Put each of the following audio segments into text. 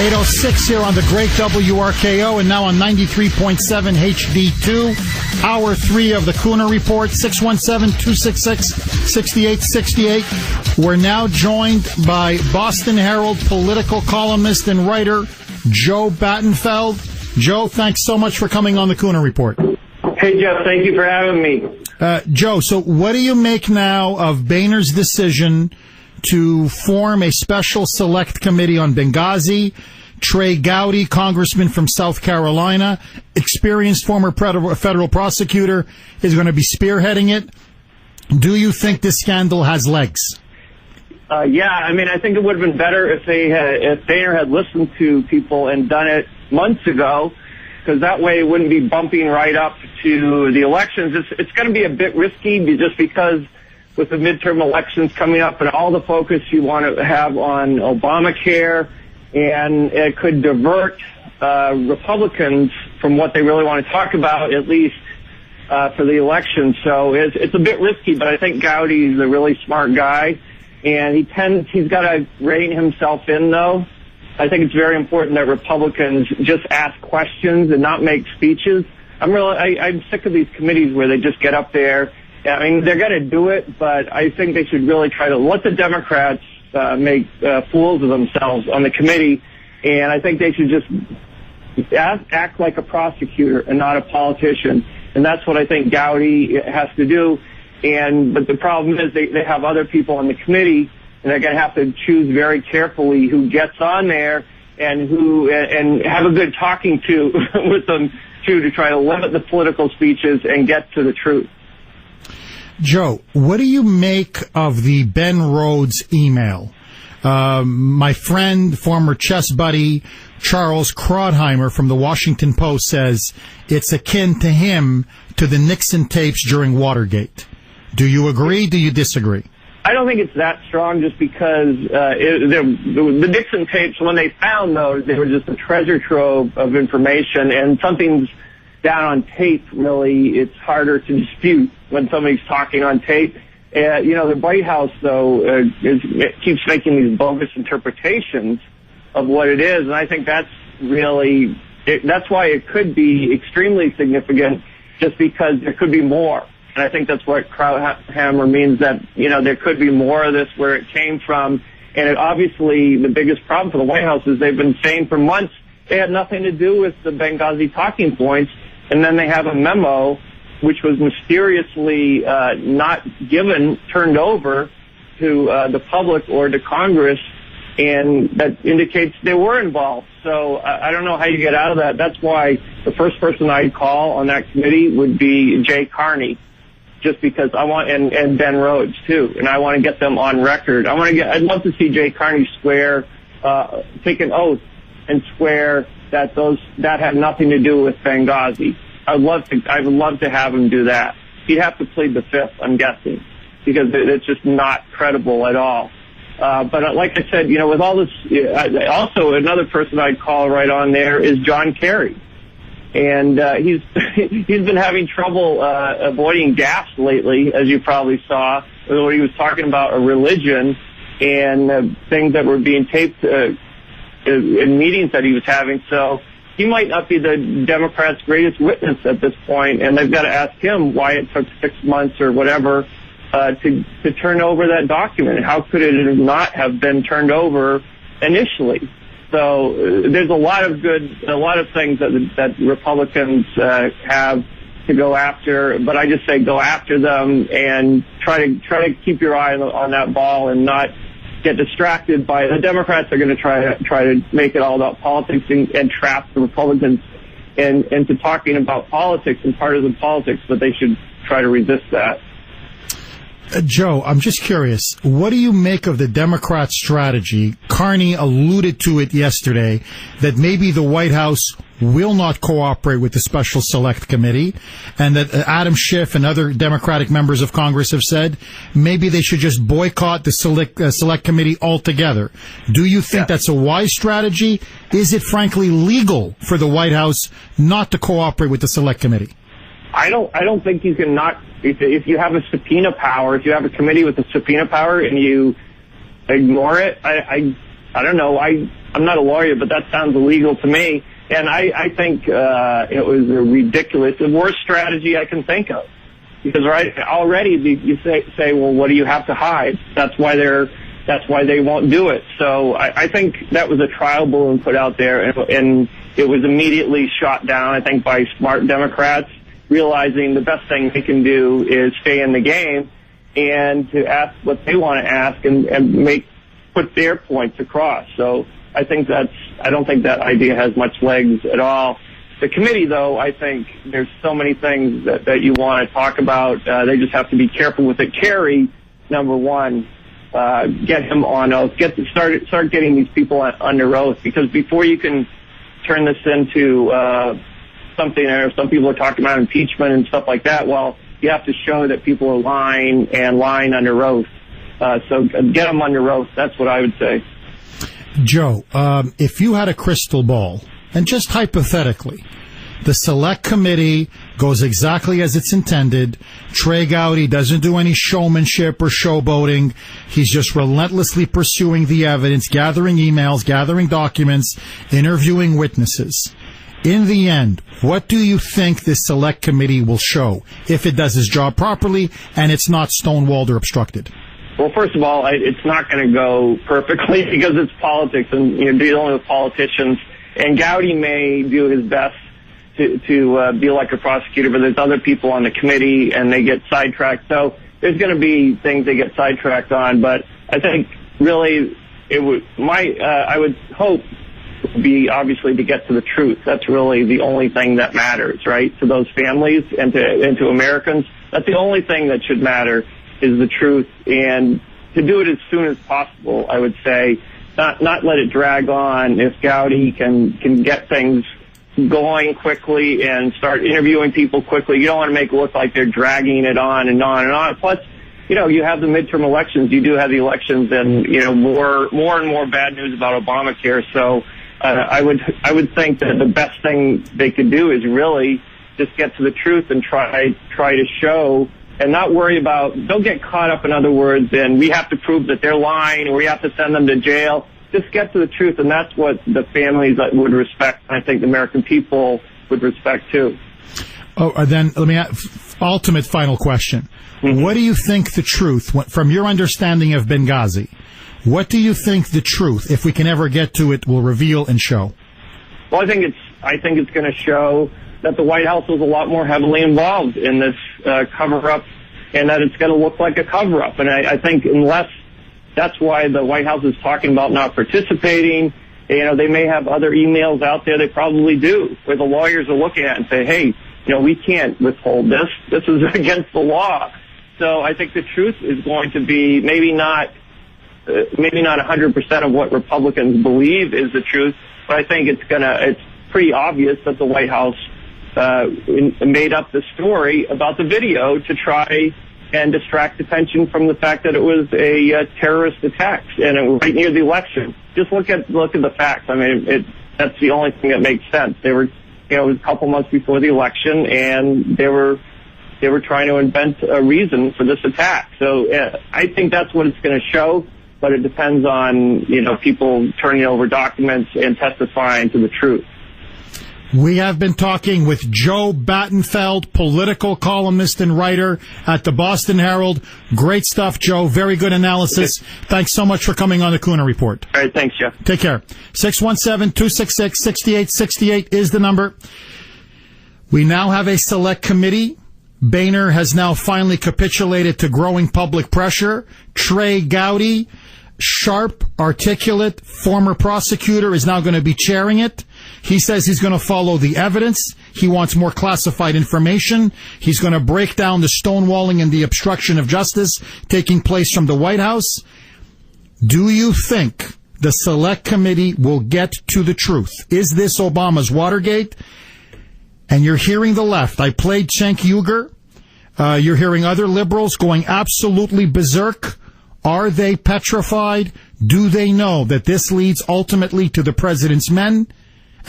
8:06 here on the great WRKO and now on 93.7 HD2. Hour 3 of the Kuhner Report, 617-266-6868. We're now joined by Boston Herald political columnist and writer Joe Battenfeld. Joe, thanks so much for coming on the Kuhner Report. Hey, Jeff, thank you for having me. Joe, so what do you make now of Boehner's decision to form a special select committee on Benghazi? Trey Gowdy, congressman from South Carolina, experienced former federal prosecutor, is going to be spearheading it. Do you think this scandal has legs? Yeah, I mean, I think it would have been better if Boehner had listened to people and done it months ago, because that way it wouldn't be bumping right up to the elections. It's going to be a bit risky just because with the midterm elections coming up and all the focus you want to have on Obamacare, and it could divert Republicans from what they really want to talk about, at least for the election. So it's a bit risky, but I think Gowdy's a really smart guy, and he's got to rein himself in, though. I think it's very important that Republicans just ask questions and not make speeches. I'm sick of these committees where they just get up there. I mean, they're going to do it, but I think they should really try to let the Democrats make fools of themselves on the committee, and I think they should just act like a prosecutor and not a politician, and that's what I think Gowdy has to do. But the problem is they have other people on the committee, and they're going to have to choose very carefully who gets on there and have a good talking to with them too, to try to limit the political speeches and get to the truth. Joe, what do you make of the Ben Rhodes email? My friend, former chess buddy, Charles Krauthammer from the Washington Post says it's akin to him to the Nixon tapes during Watergate. Do you agree? Do you disagree? I don't think it's that strong, just because the Nixon tapes, when they found those, they were just a treasure trove of information, and something's down on tape, really, it's harder to dispute when somebody's talking on tape. The White House, though, keeps making these bogus interpretations of what it is, and I think that's that's why it could be extremely significant, just because there could be more. And I think that's what Krauthammer means, that, there could be more of this where it came from. And obviously the biggest problem for the White House is they've been saying for months they had nothing to do with the Benghazi talking points. And then they have a memo which was mysteriously not turned over to the public or to Congress, and that indicates they were involved. So I don't know how you get out of that. That's why the first person I'd call on that committee would be Jay Carney, just because I want, and Ben Rhodes too, and I want to get them on record. I'd love to see Jay Carney take an oath and swear that that had nothing to do with Benghazi. I would love to have him do that. He'd have to plead the fifth, I'm guessing, because it's just not credible at all. But like I said, with all this, also another person I'd call right on there is John Kerry. And he's been having trouble avoiding gaffes lately, as you probably saw, when he was talking about a religion and things that were being taped in meetings that he was having. So he might not be the Democrats' greatest witness at this point, and they've got to ask him why it took 6 months or whatever to turn over that document. How could it not have been turned over initially? So there's a lot of things that Republicans have to go after, but I just say go after them and try to keep your eye on that ball and not get distracted by the Democrats. Are going to try to make it all about politics and trap the Republicans into talking about politics and partisan politics, but they should try to resist that. Joe, I'm just curious, what do you make of the Democrat strategy? Carney alluded to it yesterday, that maybe the White House will not cooperate with the Special Select Committee, and that Adam Schiff and other Democratic members of Congress have said maybe they should just boycott the Select Committee altogether. Do you think that's a wise strategy? Is it frankly legal for the White House not to cooperate with the Select Committee? I don't think you can not. If you have a subpoena power, if you have a committee with a subpoena power and you ignore it, I don't know. I I'm not a lawyer, but that sounds illegal to me. And I think it was a ridiculous, the worst strategy I can think of. Because already you say, well, what do you have to hide? That's why they won't do it. So I think that was a trial balloon put out there, and it was immediately shot down, I think, by smart Democrats, realizing the best thing they can do is stay in the game and to ask what they want to ask and put their points across. So I don't think that idea has much legs at all. The committee, though, I think there's so many things that you want to talk about. They just have to be careful with it. Kerry, number one, get him on oath. Start getting these people under oath, because before you can turn this into something, or some people are talking about impeachment and stuff like that, well, you have to show that people are lying under oath. So get them under oath. That's what I would say. Joe, if you had a crystal ball, and just hypothetically, the select committee goes exactly as it's intended. Trey Gowdy doesn't do any showmanship or showboating. He's just relentlessly pursuing the evidence, gathering emails, gathering documents, interviewing witnesses. In the end, what do you think this select committee will show if it does its job properly and it's not stonewalled or obstructed? Well, first of all, it's not going to go perfectly because it's politics, and you're dealing with politicians. And Gowdy may do his best to be like a prosecutor, but there's other people on the committee, and they get sidetracked. So there's going to be things they get sidetracked on. But I think really I would hope would be obviously to get to the truth. That's really the only thing that matters, right? To those families and to Americans, that's the only thing that should matter is the truth, and to do it as soon as possible, I would say. Not let it drag on. If Gowdy can get things going quickly and start interviewing people quickly, you don't want to make it look like they're dragging it on and on and on. Plus, you have the midterm elections. You do have the elections, and more and more bad news about Obamacare. So I would think that the best thing they could do is really just get to the truth and try to show. And not worry about, don't get caught up, in other words, and we have to prove that they're lying or we have to send them to jail. Just get to the truth, and that's what the families would respect. I think the American people would respect, too. Oh, then let me ask, ultimate final question. Mm-hmm. What do you think the truth, from your understanding of Benghazi, what do you think the truth, if we can ever get to it, will reveal and show? Well, I think it's going to show that the White House was a lot more heavily involved in this cover-up, and that it's going to look like a cover-up. And I think unless that's why the White House is talking about not participating, they may have other emails out there, they probably do, where the lawyers are looking at and say, hey, we can't withhold this. This is against the law. So I think the truth is going to be maybe not 100% of what Republicans believe is the truth, but I think it's pretty obvious that the White House made up the story about the video to try and distract attention from the fact that it was a terrorist attack, and it was right near the election. Just look at the facts. I mean, that's the only thing that makes sense. They were, it was a couple months before the election, and they were trying to invent a reason for this attack. So I think that's what it's going to show, but it depends on people turning over documents and testifying to the truth. We have been talking with Joe Battenfeld, political columnist and writer at the Boston Herald. Great stuff, Joe. Very good analysis. Thanks so much for coming on the Kuhner Report. All right, thanks, Jeff. Take care. 617-266-6868 is the number. We now have a select committee. Boehner has now finally capitulated to growing public pressure. Trey Gowdy, sharp, articulate, former prosecutor, is now going to be chairing it. He says he's going to follow the evidence. He wants more classified information. He's going to break down the stonewalling and the obstruction of justice taking place from the White House. Do you think the select committee will get to the truth? Is this Obama's Watergate? And you're hearing the left. I played Cenk Uygur. You're hearing other liberals going absolutely berserk. Are they petrified? Do they know that this leads ultimately to the president's men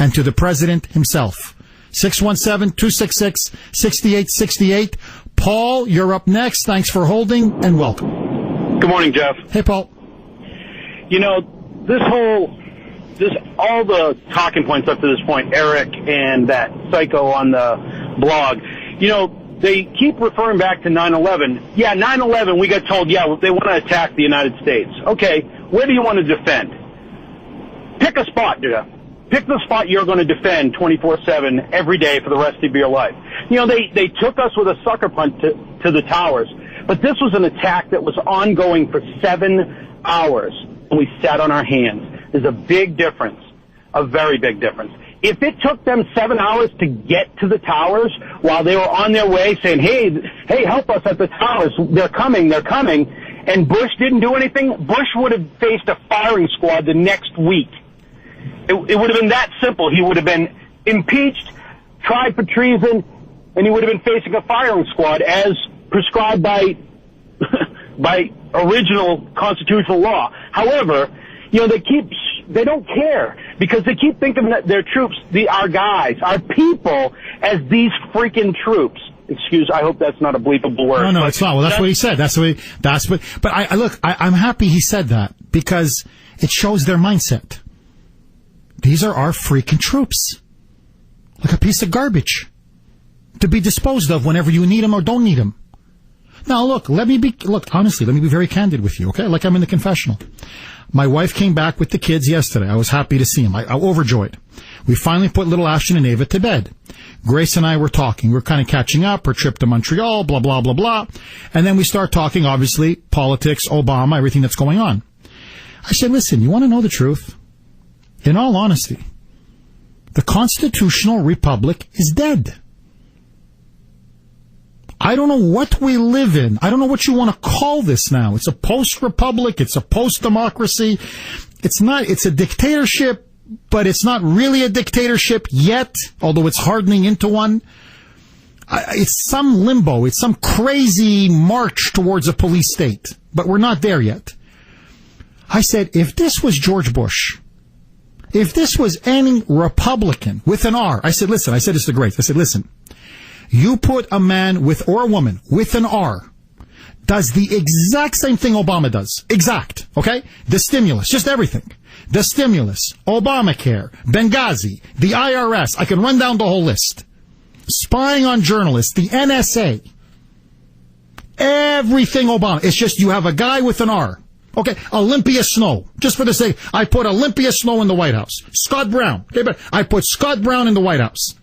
and to the president himself? 617-266-6868. Paul, you're up next. Thanks for holding, and welcome. Good morning, Jeff. Hey, Paul. This whole just all the talking points up to this point, Eric and that psycho on the blog, they keep referring back to 9/11. Yeah, 9/11, we got told, they want to attack the United States. Okay, where do you want to defend? Pick a spot, dude. Pick the spot you're going to defend 24/7 every day for the rest of your life. They took us with a sucker punch to the towers, but this was an attack that was ongoing for 7 hours, and we sat on our hands. There's a big difference, a very big difference. If it took them 7 hours to get to the towers while they were on their way saying, hey, help us at the towers, they're coming, and Bush didn't do anything, Bush would have faced a firing squad the next week. It would have been that simple. He would have been impeached, tried for treason, and he would have been facing a firing squad as prescribed by original constitutional law. However, they don't care because they keep thinking that their troops, our guys, our people, as these freaking troops. Excuse, I hope that's not a bleepable word. No, it's not. Well, that's what he said. But I'm happy he said that because it shows their mindset. These are our freaking troops. Like a piece of garbage to be disposed of whenever you need them or don't need them. Now, honestly, let me be very candid with you, okay? Like I'm in the confessional. My wife came back with the kids yesterday. I was happy to see them. I overjoyed. We finally put little Ashton and Ava to bed. Grace and I were talking. We were kind of catching up, her trip to Montreal, blah, blah, blah, blah. And then we start talking, obviously, politics, Obama, everything that's going on. I said, listen, you want to know the truth? In all honesty, the constitutional republic is dead. I don't know what we live in. I don't know what you want to call this now. It's a post-republic. It's a post-democracy. It's a dictatorship, but it's not really a dictatorship yet, although it's hardening into one. It's some limbo. It's some crazy march towards a police state, but we're not there yet. I said, if this was George Bush, if this was any Republican with an R, I said this to Grace. I said, listen, you put a man or a woman with an R, does the exact same thing Obama does. Exact. Okay? The stimulus, just everything. The stimulus, Obamacare, Benghazi, the IRS. I can run down the whole list. Spying on journalists, the NSA. Everything Obama. It's just you have a guy with an R. Okay, Olympia Snow. Just for the sake, I put Olympia Snow in the White House. Scott Brown. Okay, but I put Scott Brown in the White House.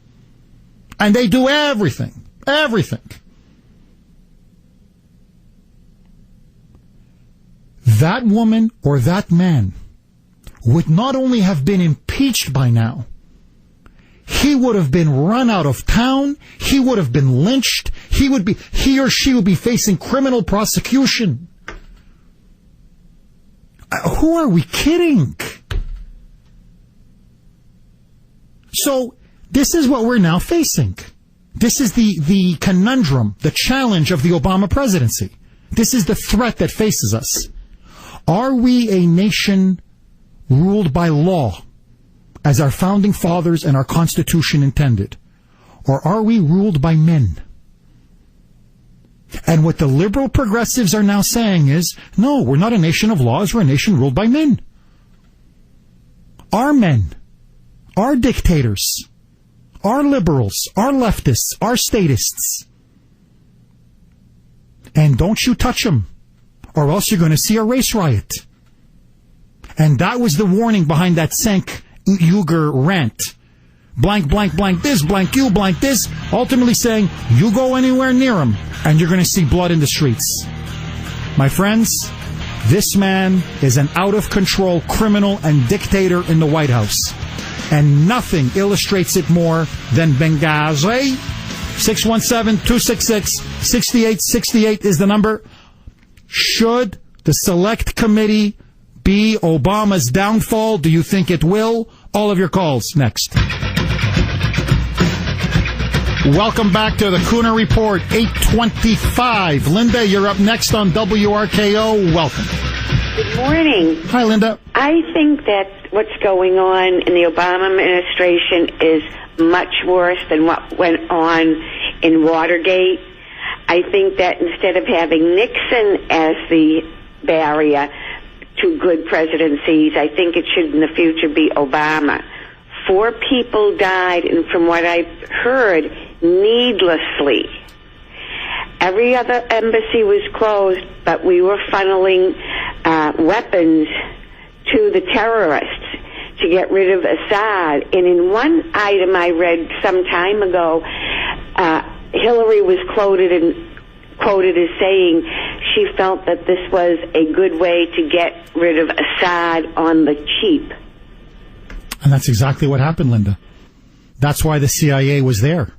And they do everything. Everything. That woman or that man would not only have been impeached by now, he would have been run out of town. He would have been lynched. He or she would be facing criminal prosecution. Who are we kidding? So this is what we're now facing. This is the conundrum, the challenge of the Obama presidency. This is the threat that faces us. Are we a nation ruled by law, as our founding fathers and our Constitution intended? Or are we ruled by men? And what the liberal progressives are now saying is, no, we're not a nation of laws, we're a nation ruled by men. Our men, our dictators, our liberals, our leftists, our statists. And don't you touch them, or else you're going to see a race riot. And that was the warning behind that Cenk Uyghur rant. Blank, blank, blank this, blank you, blank this. Ultimately saying, you go anywhere near them, and you're going to see blood in the streets. My friends, this man is an out-of-control criminal and dictator in the White House. And nothing illustrates it more than Benghazi. 617-266-6868 is the number. Should the Select Committee be Obama's downfall? Do you think it will? All of your calls next. Welcome back to the Kuhner Report, 8:25. Linda, you're up next on WRKO. Welcome. Good morning. Hi, Linda. I think that what's going on in the Obama administration is much worse than what went on in Watergate. I think that instead of having Nixon as the barrier, two good presidencies. I think it should in the future be Obama. 4 people died, and from what I've heard, needlessly. Every other embassy was closed, but we were funneling weapons to the terrorists to get rid of Assad. And in one item I read some time ago, Hillary was quoted as saying she felt that this was a good way to get rid of Assad on the cheap. And that's exactly what happened, Linda. That's why the CIA was there.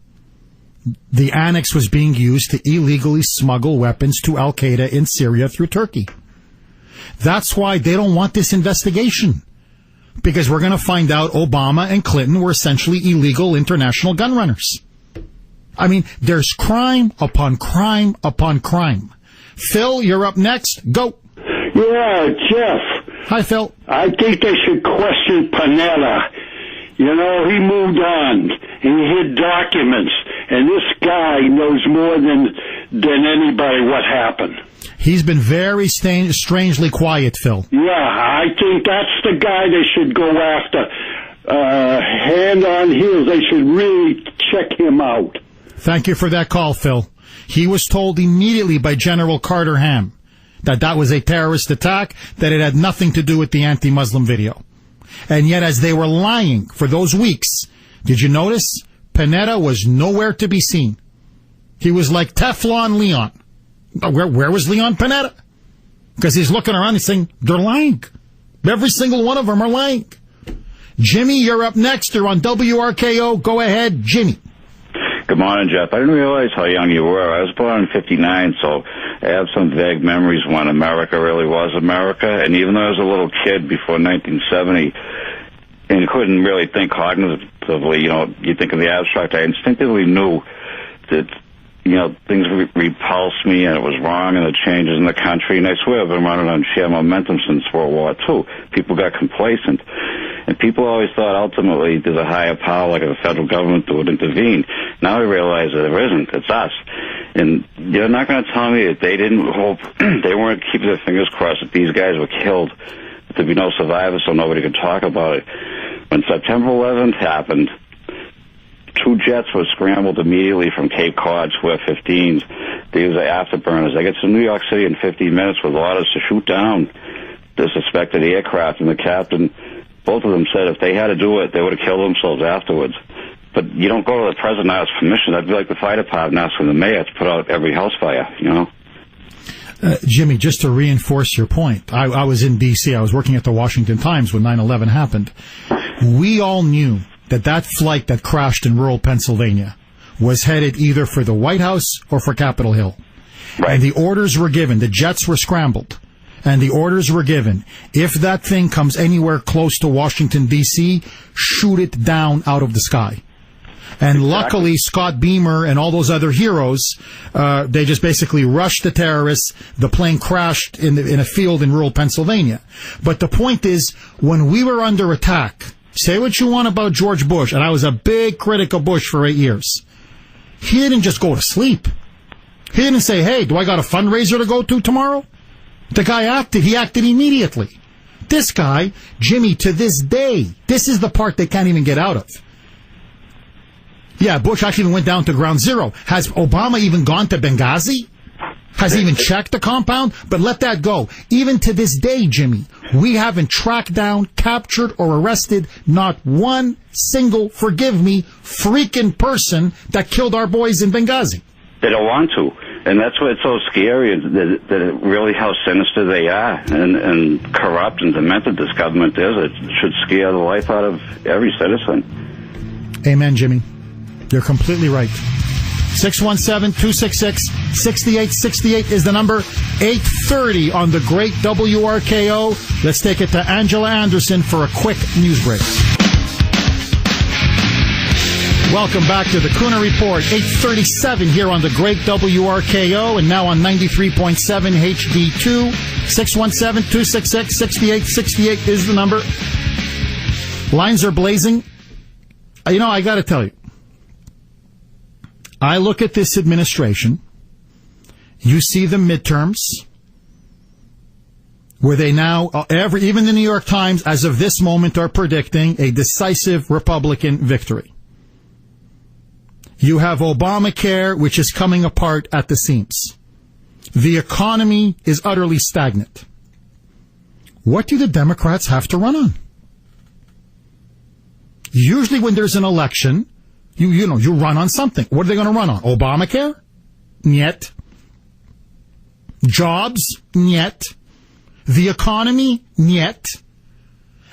The annex was being used to illegally smuggle weapons to al-Qaeda in Syria through Turkey. That's why they don't want this investigation. Because we're going to find out Obama and Clinton were essentially illegal international gun runners. I mean, there's crime upon crime upon crime. Phil, you're up next. Go. Yeah, Jeff. Hi, Phil. I think they should question Panetta. You know, he moved on. He hid documents. And this guy knows more than anybody what happened. He's been very strangely quiet, Phil. Yeah, I think that's the guy they should go after. Hand on heels. They should really check him out. Thank you for that call, Phil. He was told immediately by General Carter Ham that was a terrorist attack, that it had nothing to do with the anti-Muslim video. And yet, as they were lying for those weeks, did you notice? Panetta was nowhere to be seen. He was like Teflon Leon. Where was Leon Panetta? Because he's looking around and saying, they're lying. Every single one of them are lying. Jimmy, you're up next. You're on WRKO. Go ahead, Jimmy. Good morning, Jeff. I didn't realize how young you were. I was born in '59, so I have some vague memories when America really was America. And even though I was a little kid before 1970, and you couldn't really think cognitively, you think of the abstract, I instinctively knew that, things repulsed me and it was wrong and the changes in the country. And I swear I've been running on sheer momentum since World War II. People got complacent. And people always thought ultimately there's a higher power, like the federal government, that would intervene. Now we realize that there isn't. It's us. And you're not going to tell me that they didn't hope, they weren't keeping their fingers crossed that these guys were killed, that there'd be no survivors so nobody could talk about it. When September 11th happened, 2 jets were scrambled immediately from Cape Cod to F-15s. These are afterburners. They get to New York City in 15 minutes with orders to shoot down the suspected aircraft, and the captain, both of them said if they had to do it, they would have killed themselves afterwards. But you don't go to the president and ask permission. That'd be like the fire department asking the mayor to put out every house fire, Jimmy, just to reinforce your point, I was in D.C. I was working at the Washington Times when 9/11 happened. We all knew that flight that crashed in rural Pennsylvania was headed either for the White House or for Capitol Hill. Right. And the orders were given. The jets were scrambled. And the orders were given. If that thing comes anywhere close to Washington, D.C., shoot it down out of the sky. And luckily, Scott Beamer and all those other heroes, they just basically rushed the terrorists. The plane crashed in a field in rural Pennsylvania. But the point is, when we were under attack, say what you want about George Bush, and I was a big critic of Bush for 8 years, he didn't just go to sleep. He didn't say, hey, do I got a fundraiser to go to tomorrow? The guy acted. He acted immediately. This guy, Jimmy, to this day, this is the part they can't even get out of. Yeah, Bush actually even went down to ground zero. Has Obama even gone to Benghazi? Has he even checked the compound? But let that go. Even to this day, Jimmy, we haven't tracked down, captured, or arrested not one single, forgive me, freaking person that killed our boys in Benghazi. They don't want to. And that's why it's so scary, that really how sinister they are and corrupt and demented this government is. It should scare the life out of every citizen. Amen, Jimmy. You're completely right. 617-266-6868 is the number. 8:30 on the great WRKO. Let's take it to Angela Anderson for a quick news break. Welcome back to the Kuhner Report. 8:37 here on the great WRKO and now on 93.7 HD2. 617-266-6868 is the number. Lines are blazing. I got to tell you, I look at this administration, you see the midterms, where they now, even the New York Times, as of this moment, are predicting a decisive Republican victory. You have Obamacare, which is coming apart at the seams. The economy is utterly stagnant. What do the Democrats have to run on? Usually when there's an election, you run on something. What are they going to run on? Obamacare? Niet. Jobs? Niet. The economy? Niet.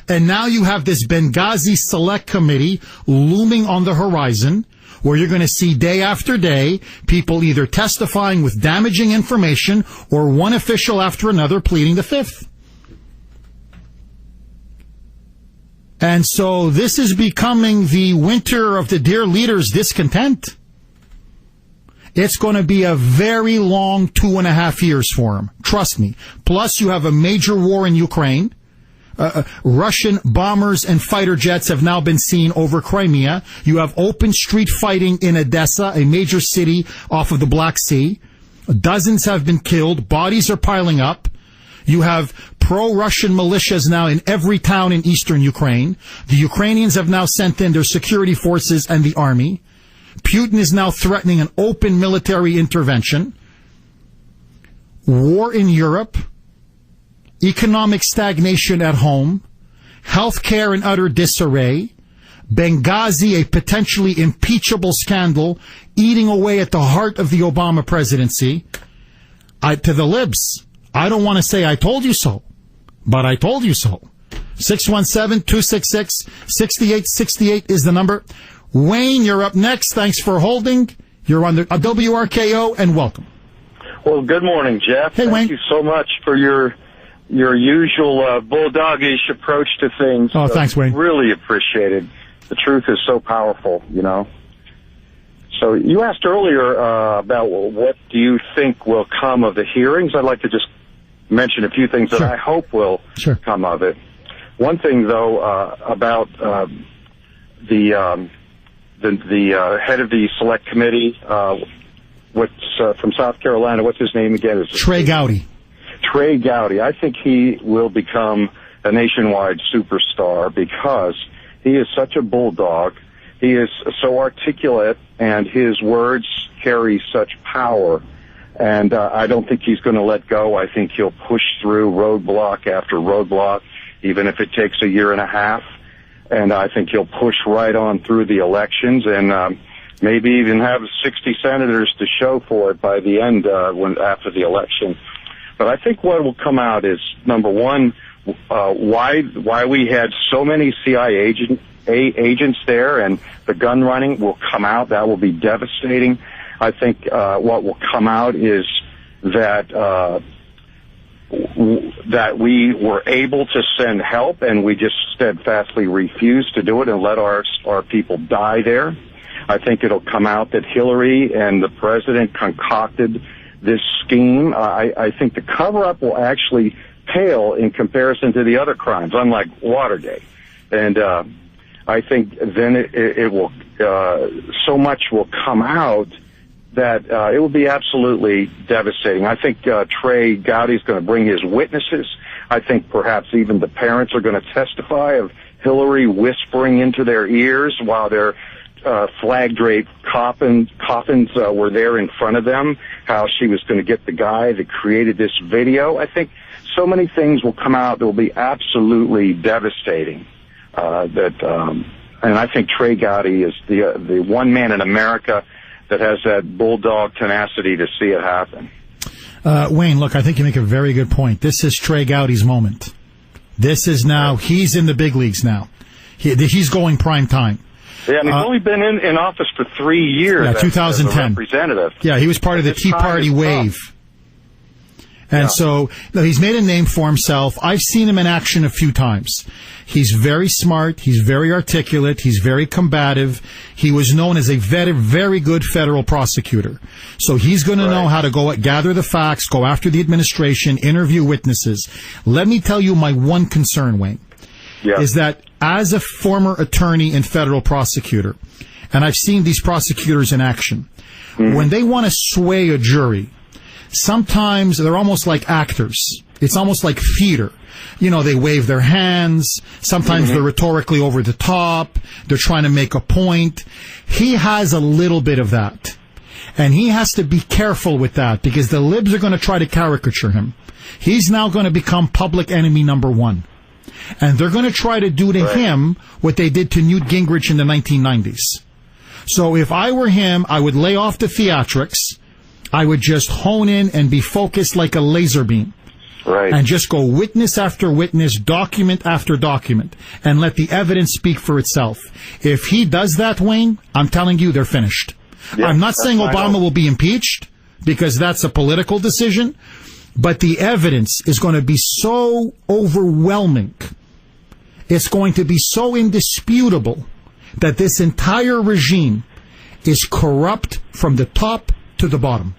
And now you have this Benghazi Select Committee looming on the horizon, where you're going to see day after day people either testifying with damaging information or one official after another pleading the fifth. And so this is becoming the winter of the dear leader's discontent. It's going to be a very long 2.5 years for him. Trust me. Plus, you have a major war in Ukraine. Russian bombers and fighter jets have now been seen over Crimea. You have open street fighting in Odessa, a major city off of the Black Sea. Dozens have been killed. Bodies are piling up. You have pro-Russian militias now in every town in eastern Ukraine. The Ukrainians have now sent in their security forces and the army. Putin is now threatening an open military intervention. War in Europe. Economic stagnation at home. Healthcare in utter disarray. Benghazi, a potentially impeachable scandal, eating away at the heart of the Obama presidency. To the libs, I don't want to say I told you so, but I told you so. 617-266-6868 is the number. Wayne, you're up next. Thanks for holding. You're on the WRKO, and welcome. Well, good morning, Jeff. Hey, Wayne. Thank you so much for your usual bulldogish approach to things. Oh, thanks, Wayne. Really appreciated. The truth is so powerful, you know. So you asked earlier about what do you think will come of the hearings. I'd like to just mention a few things that I hope will come of it. One thing, though, about the head of the select committee, from South Carolina. What's his name again? Trey Gowdy. Trey Gowdy. I think he will become a nationwide superstar because he is such a bulldog. He is so articulate, and his words carry such power. And I don't think he's going to let go. I think he'll push through roadblock after roadblock, even if it takes a year and a half. And I think he'll push right on through the elections and maybe even have 60 senators to show for it by the end after the election. But I think what will come out is, number one, why we had so many CIA agents there, and the gun running will come out. That will be devastating. I think what will come out is that that we were able to send help, and we just steadfastly refused to do it and let our people die there. I think it'll come out that Hillary and the president concocted this scheme. I think the cover-up will actually pale in comparison to the other crimes, unlike Watergate. And I think then it will, so much will come out that it will be absolutely devastating. I think Trey Gowdy is going to bring his witnesses. I think perhaps even the parents are going to testify of Hillary whispering into their ears while their flag-draped coffins were there in front of them, how she was going to get the guy that created this video. I think so many things will come out that will be absolutely devastating. And I think Trey Gowdy is the one man in America that has that bulldog tenacity to see it happen. Wayne, look, I think you make a very good point. This is Trey Gowdy's moment. This is now, he's in the big leagues now. He's going prime time. Yeah, and he's only been in office for 3 years. Yeah, 2010. As a representative. Yeah, he was part of the Tea Party wave. And so he's made a name for himself. I've seen him in action a few times. He's very smart. He's very articulate. He's very combative. He was known as a very, very good federal prosecutor. So he's going to know how to gather the facts, go after the administration, interview witnesses. Let me tell you my one concern, Wayne, is that as a former attorney and federal prosecutor, and I've seen these prosecutors in action, when they want to sway a jury, sometimes they're almost like actors. It's almost like theater. You know, they wave their hands. Sometimes they're rhetorically over the top. They're trying to make a point. He has a little bit of that. And he has to be careful with that because the libs are going to try to caricature him. He's now going to become public enemy number one. And they're going to try to do to him what they did to Newt Gingrich in the 1990s. So if I were him, I would lay off the theatrics. I would just hone in and be focused like a laser beam. Right. And just go witness after witness, document after document, and let the evidence speak for itself. If he does that, Wayne, I'm telling you, they're finished. Yeah, I'm not saying Obama will be impeached, because that's a political decision, but the evidence is going to be so overwhelming. It's going to be so indisputable that this entire regime is corrupt from the top to the bottom.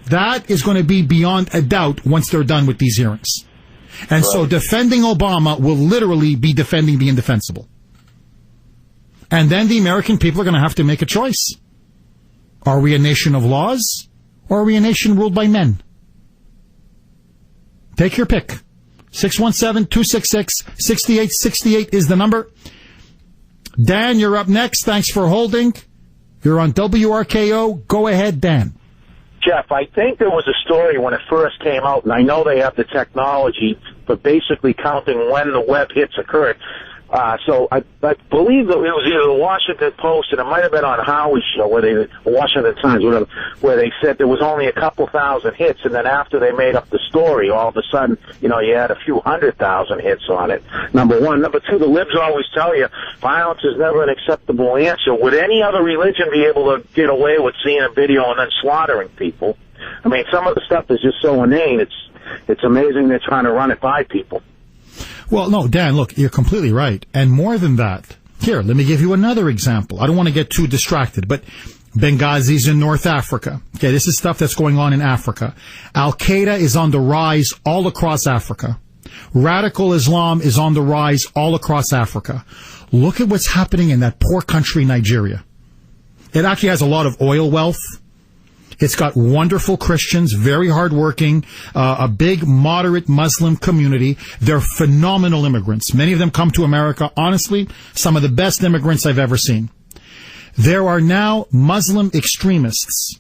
That is going to be beyond a doubt once they're done with these hearings. And so defending Obama will literally be defending the indefensible. And then the American people are going to have to make a choice. Are we a nation of laws, or are we a nation ruled by men? Take your pick. 617-266-6868 is the number. Dan, you're up next. Thanks for holding. You're on WRKO. Go ahead, Dan. Jeff, I think there was a story when it first came out, and I know they have the technology for basically counting when the web hits occurred. So I believe that it was either the Washington Post, and it might have been on Howie's show, Washington Times, whatever, where they said there was only a couple thousand hits, and then after they made up the story, all of a sudden, you had a few 100,000 hits on it. Number one. Number two, the libs always tell you violence is never an acceptable answer. Would any other religion be able to get away with seeing a video and then slaughtering people? I mean, some of the stuff is just so inane. It's amazing they're trying to run it by people. Well, no, Dan, look, you're completely right. And more than that, here, let me give you another example. I don't want to get too distracted, but Benghazi's in North Africa. Okay, this is stuff that's going on in Africa. Al-Qaeda is on the rise all across Africa. Radical Islam is on the rise all across Africa. Look at what's happening in that poor country, Nigeria. It actually has a lot of oil wealth. It's got wonderful Christians, very hardworking, a big moderate Muslim community. They're phenomenal immigrants. Many of them come to America, honestly, some of the best immigrants I've ever seen. There are now Muslim extremists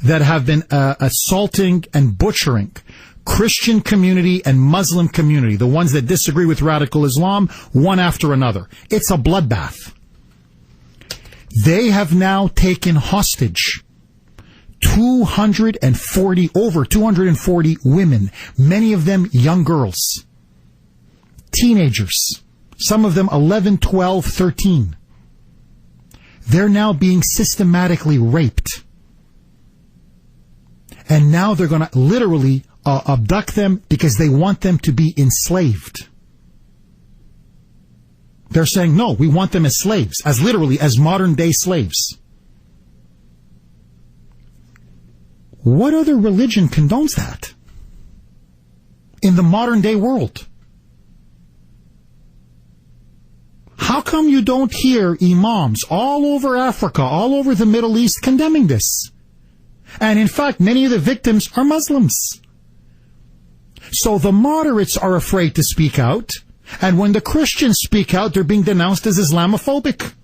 that have been assaulting and butchering Christian community and Muslim community, the ones that disagree with radical Islam, one after another. It's a bloodbath. They have now taken hostage over 240 women, many of them young girls, teenagers, some of them 11, 12, 13. They're now being systematically raped. And now they're going to literally abduct them because they want them to be enslaved. They're saying, no, we want them as slaves, as literally as modern day slaves. What other religion condones that in the modern day world? How come you don't hear imams all over Africa, all over the Middle East condemning this? And in fact, many of the victims are Muslims. So the moderates are afraid to speak out, and when the Christians speak out, they're being denounced as Islamophobic.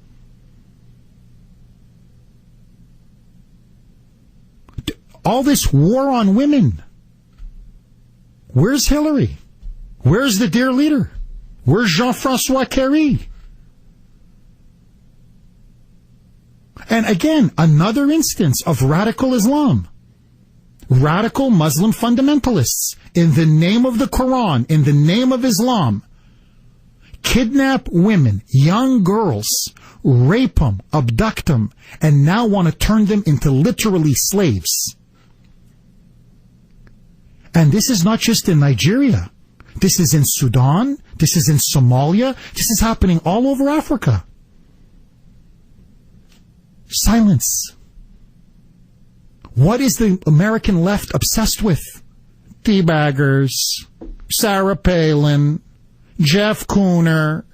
All this war on women. Where's Hillary? Where's the dear leader? Where's Jean-François Carré? And again, another instance of radical Islam. Radical Muslim fundamentalists, in the name of the Quran, in the name of Islam, kidnap women, young girls, rape them, abduct them, and now want to turn them into literally slaves. And this is not just in Nigeria. This is in Sudan. This is in Somalia. This is happening all over Africa. Silence. What is the American left obsessed with? Teabaggers, Sarah Palin, Jeff Kuhner.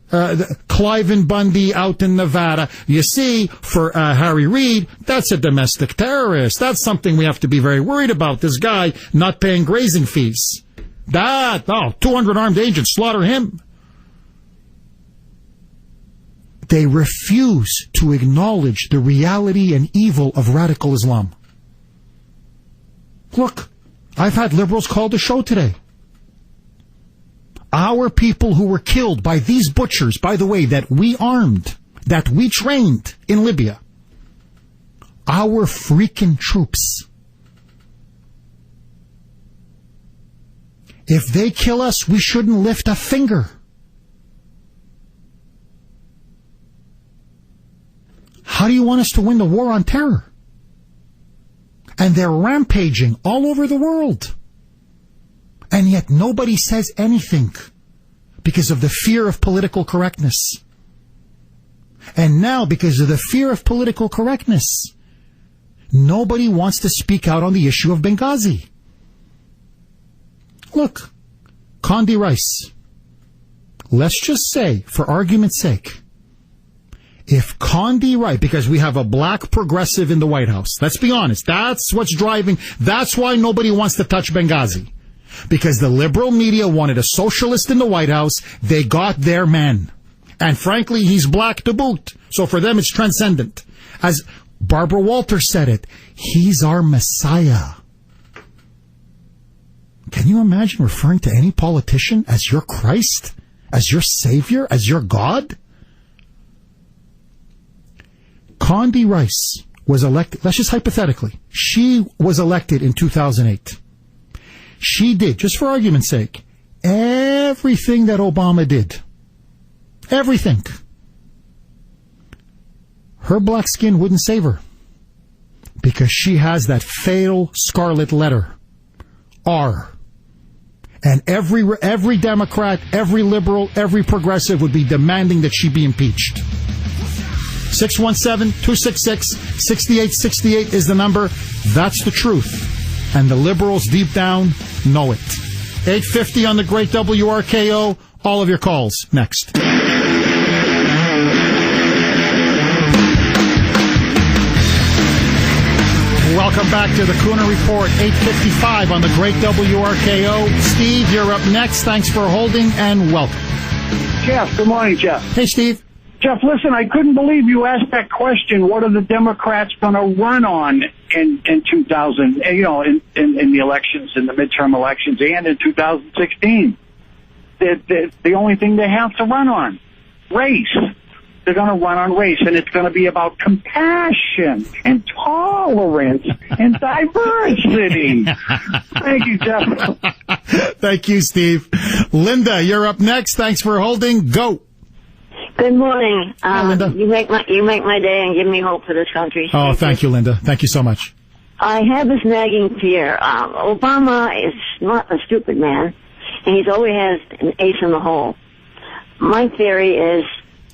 Cliven Bundy out in Nevada. You see, for Harry Reid, that's a domestic terrorist. That's something we have to be very worried about, this guy not paying grazing fees. 200 armed agents, slaughter him. They refuse to acknowledge the reality and evil of radical Islam. Look, I've had liberals call the show today. Our people who were killed by these butchers, by the way, that we armed, that we trained in Libya, our freaking troops. If they kill us, we shouldn't lift a finger. How do you want us to win the war on terror? And they're rampaging all over the world. And yet nobody says anything because of the fear of political correctness. And now, because of the fear of political correctness, nobody wants to speak out on the issue of Benghazi. Look, Condi Rice, let's just say, for argument's sake, if Condi Rice, because we have a black progressive in the White House, let's be honest, that's what's driving, that's why nobody wants to touch Benghazi. Because the liberal media wanted a socialist in the White House, they got their man. And frankly, he's black to boot. So for them, it's transcendent. As Barbara Walters said it, he's our Messiah. Can you imagine referring to any politician as your Christ? As your Savior? As your God? Condi Rice was elected, let's just hypothetically, she was elected in 2008. She did, just for argument's sake, everything that Obama did. Everything. Her black skin wouldn't save her. Because she has that fatal scarlet letter. R. And every Democrat, every liberal, every progressive would be demanding that she be impeached. 617-266-6868 is the number. That's the truth. And the liberals deep down know it. 850 on the great WRKO. All of your calls next. Welcome back to the Kuhner Report, 855 on the great WRKO. Steve, you're up next. Thanks for holding and welcome. Jeff, good morning, Jeff. Hey, Steve. Jeff, listen, I couldn't believe you asked that question. What are the Democrats going to run on in 2000, in the elections, in the midterm elections, and in 2016? The only thing they have to run on, race. They're going to run on race, and it's going to be about compassion and tolerance and diversity. Thank you, Jeff. Thank you, Steve. Linda, you're up next. Thanks for holding. Go. Good morning. Hi, Linda. You make my day and give me hope for this country. Oh, thank you, Linda. Thank you so much. I have this nagging fear. Obama is not a stupid man, and he's always has an ace in the hole. My theory is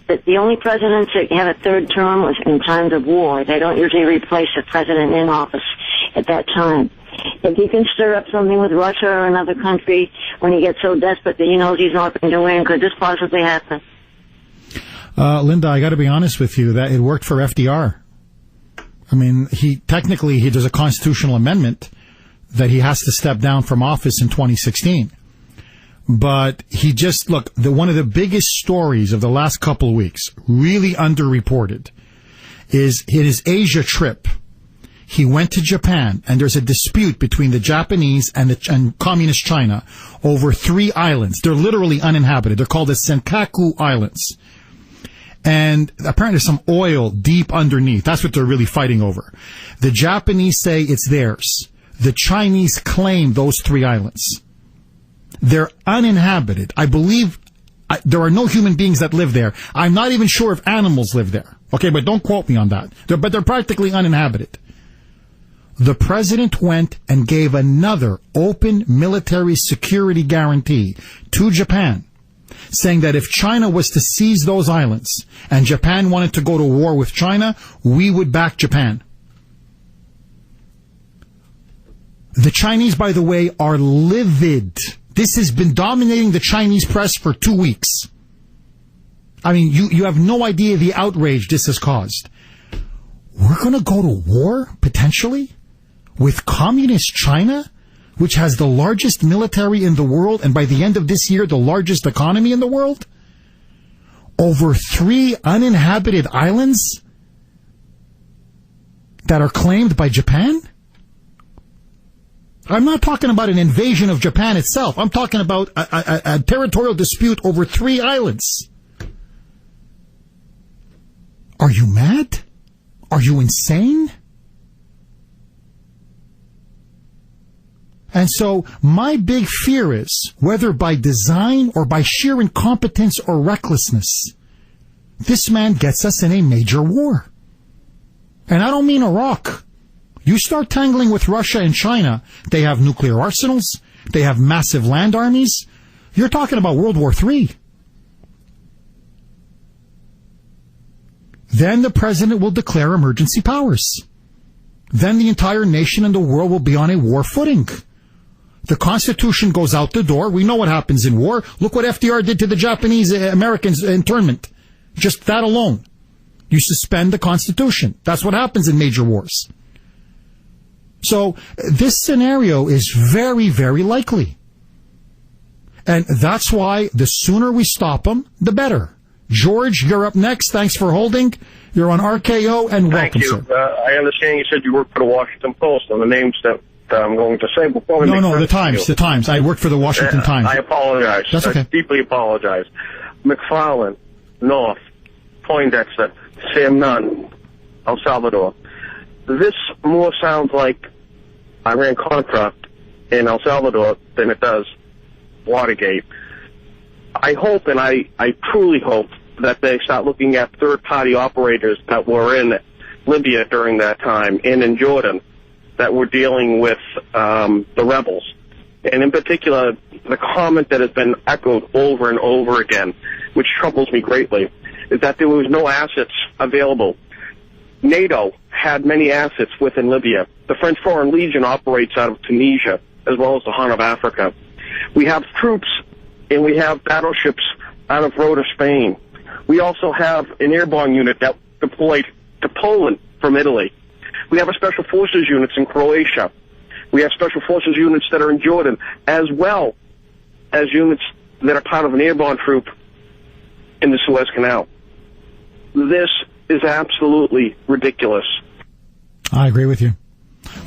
that the only presidents that have a third term was in times of war. They don't usually replace the president in office at that time. If he can stir up something with Russia or another country when he gets so desperate that he knows he's not going to win, could this possibly happen? Linda, I got to be honest with you that it worked for FDR. I mean, there's a constitutional amendment that he has to step down from office in 2016. But one of the biggest stories of the last couple of weeks, really underreported, is in his Asia trip. He went to Japan, and there's a dispute between the Japanese and communist China over 3 islands. They're literally uninhabited. They're called the Senkaku Islands. And apparently there's some oil deep underneath. That's what they're really fighting over. The Japanese say it's theirs. The Chinese claim those 3 islands. They're uninhabited. I believe there are no human beings that live there. I'm not even sure if animals live there. Okay, but don't quote me on that. But they're practically uninhabited. The president went and gave another open military security guarantee to Japan, saying that if China was to seize those islands and Japan wanted to go to war with China, we would back Japan. The Chinese, by the way, are livid. This has been dominating the Chinese press for 2 weeks. I mean, you have no idea the outrage this has caused. We're going to go to war, potentially, with communist China, which has the largest military in the world, and by the end of this year, the largest economy in the world, over 3 uninhabited islands that are claimed by Japan? I'm not talking about an invasion of Japan itself. I'm talking about a territorial dispute over 3 islands. Are you mad? Are you insane? And so my big fear is, whether by design or by sheer incompetence or recklessness, this man gets us in a major war. And I don't mean Iraq. You start tangling with Russia and China, they have nuclear arsenals, they have massive land armies. You're talking about World War III. Then the president will declare emergency powers. Then the entire nation and the world will be on a war footing. The Constitution goes out the door. We know what happens in war. Look what FDR did to the Japanese Americans internment. Just that alone. You suspend the Constitution. That's what happens in major wars. So this scenario is very, very likely. And that's why the sooner we stop them, the better. George, you're up next. Thanks for holding. You're on RKO, and welcome, sir. Thank you. I understand you said you work for the Washington Post on the names that I'm going to say before we No, the Times. I work for the Washington Times. I apologize. That's okay. I deeply apologize. McFarland, North, Poindexter, Sam Nunn, El Salvador. This more sounds like Iran-Contra in El Salvador than it does Watergate. I hope, and I truly hope, that they start looking at third-party operators that were in Libya during that time and in Jordan that were dealing with the rebels. And in particular, the comment that has been echoed over and over again, which troubles me greatly, is that there was no assets available. NATO had many assets within Libya. The French Foreign Legion operates out of Tunisia, as well as the Horn of Africa. We have troops and we have battleships out of Rota, Spain. We also have an airborne unit that deployed to Poland from Italy. We have a special forces units in Croatia. We have special forces units that are in Jordan, as well as units that are part of an airborne troop in the Suez Canal. This is absolutely ridiculous. I agree with you.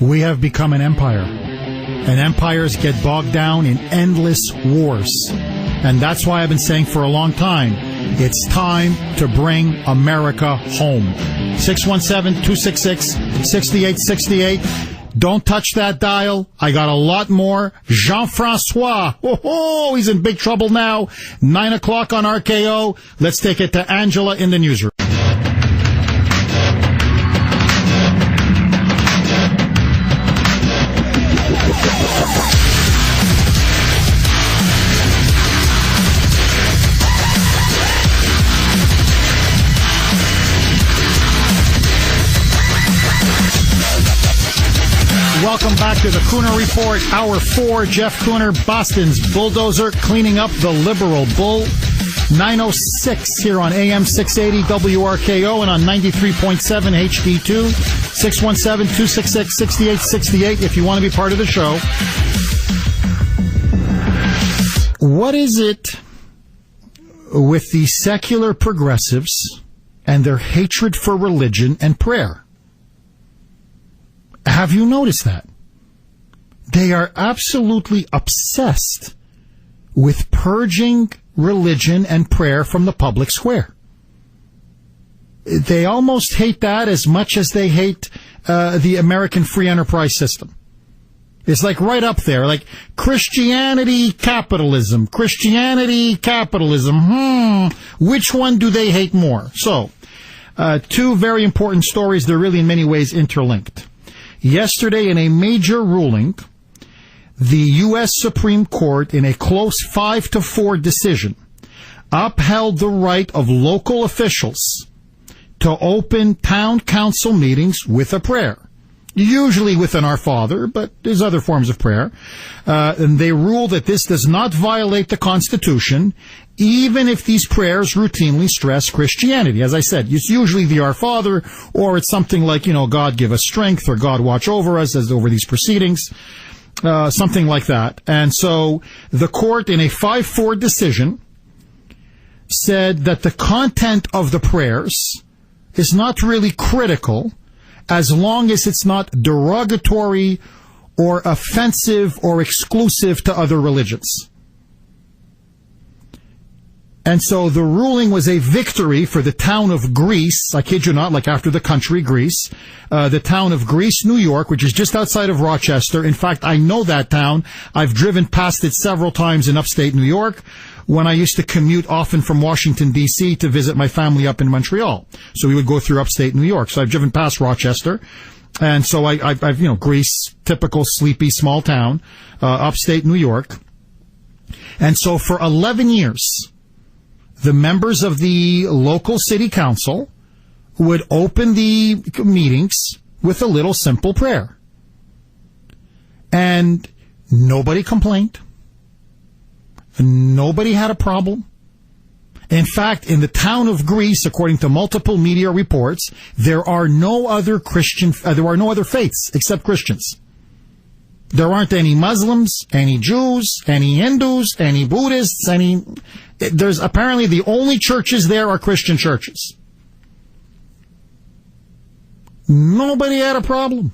We have become an empire, and empires get bogged down in endless wars. And that's why I've been saying for a long time, it's time to bring America home. 617-266-6868. Don't touch that dial. I got a lot more. Jean-Francois. Oh, he's in big trouble now. 9 o'clock on RKO. Let's take it to Angela in the newsroom. Welcome back to the Kuhner Report, Hour 4. Jeff Kuhner, Boston's bulldozer, cleaning up the liberal bull. 9:06 here on AM 680 WRKO and on 93.7 HD2. 617-266-6868 if you want to be part of the show. What is it with the secular progressives and their hatred for religion and prayer? Have you noticed that? They are absolutely obsessed with purging religion and prayer from the public square. They almost hate that as much as they hate the American free enterprise system. It's like right up there, like Christianity, capitalism. Which one do they hate more? So, two very important stories. They're really in many ways interlinked. Yesterday, in a major ruling, the U.S. Supreme Court, in a close 5-4 decision, upheld the right of local officials to open town council meetings with a prayer. usually within Our Father, but there's other forms of prayer. And they rule that this does not violate the Constitution, even if these prayers routinely stress Christianity. As I said, it's usually the Our Father, or it's something like, God give us strength, or God watch over us as over these proceedings, something like that. And so the court, in a 5-4 decision, said that the content of the prayers is not really critical as long as it's not derogatory or offensive or exclusive to other religions. And so the ruling was a victory for the town of Greece, I kid you not, like after the country, Greece, the town of Greece, New York, which is just outside of Rochester. In fact, I know that town. I've driven past it several times in upstate New York when I used to commute often from Washington, D.C. to visit my family up in Montreal. So we would go through upstate New York. So I've driven past Rochester. And so I've Greece, typical sleepy small town, upstate New York. And so for 11 years, the members of the local city council would open the meetings with a little simple prayer. And nobody complained. Nobody had a problem. In fact, in the town of Greece, according to multiple media reports, there are no other faiths except Christians. There aren't any Muslims, any Jews, any Hindus, any Buddhists, there's apparently the only churches there are Christian churches. Nobody had a problem.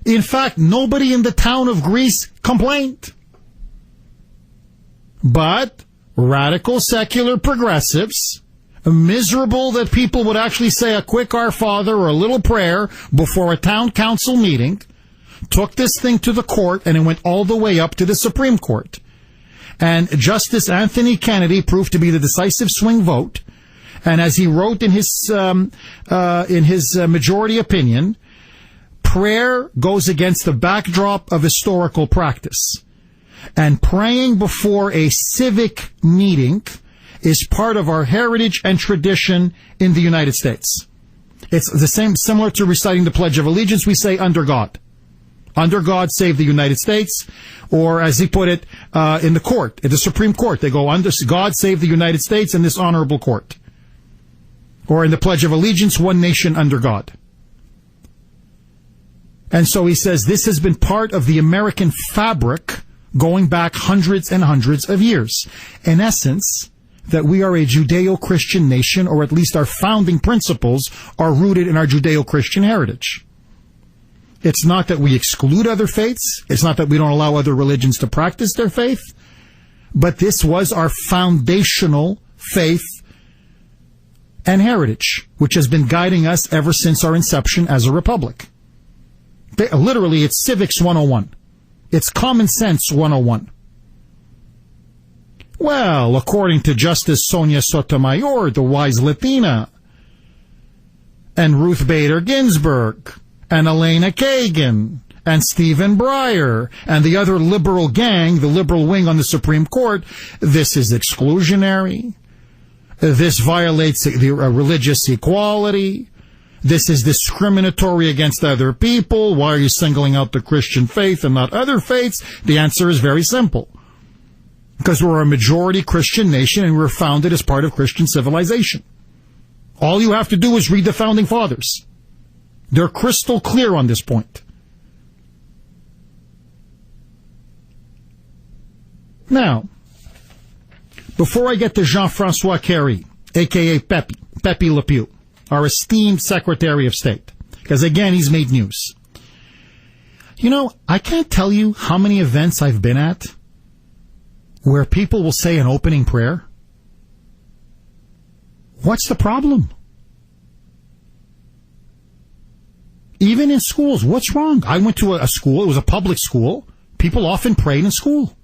In fact, nobody in the town of Greece complained. But radical secular progressives, miserable that people would actually say a quick Our Father or a little prayer before a town council meeting, took this thing to the court, and it went all the way up to the Supreme Court. And Justice Anthony Kennedy proved to be the decisive swing vote. And as he wrote in his majority opinion, prayer goes against the backdrop of historical practice. And praying before a civic meeting is part of our heritage and tradition in the United States. It's the same, similar to reciting the Pledge of Allegiance. We say, under God. Under God, save the United States. Or, as he put it, in the court, in the Supreme Court, they go, under God, save the United States in this honorable court. Or in the Pledge of Allegiance, one nation under God. And so he says this has been part of the American fabric going back hundreds and hundreds of years. In essence, that we are a Judeo-Christian nation, or at least our founding principles are rooted in our Judeo-Christian heritage. It's not that we exclude other faiths. It's not that we don't allow other religions to practice their faith. But this was our foundational faith and heritage, which has been guiding us ever since our inception as a republic. Literally, it's Civics 101. It's Common Sense 101. Well, according to Justice Sonia Sotomayor, the wise Latina, and Ruth Bader Ginsburg, and Elena Kagan, and Stephen Breyer, and the other liberal gang, the liberal wing on the Supreme Court, this is exclusionary. This violates the religious equality. This is discriminatory against other people. Why are you singling out the Christian faith and not other faiths? The answer is very simple. Because we're a majority Christian nation and we're founded as part of Christian civilization. All you have to do is read the Founding Fathers. They're crystal clear on this point. Now, before I get to Jean-Francois Carey, a.k.a. Pepe Le Pew, our esteemed Secretary of State, because again, he's made news. You know, I can't tell you how many events I've been at where people will say an opening prayer. What's the problem? Even in schools, what's wrong? I went to a school, it was a public school. People often prayed in school.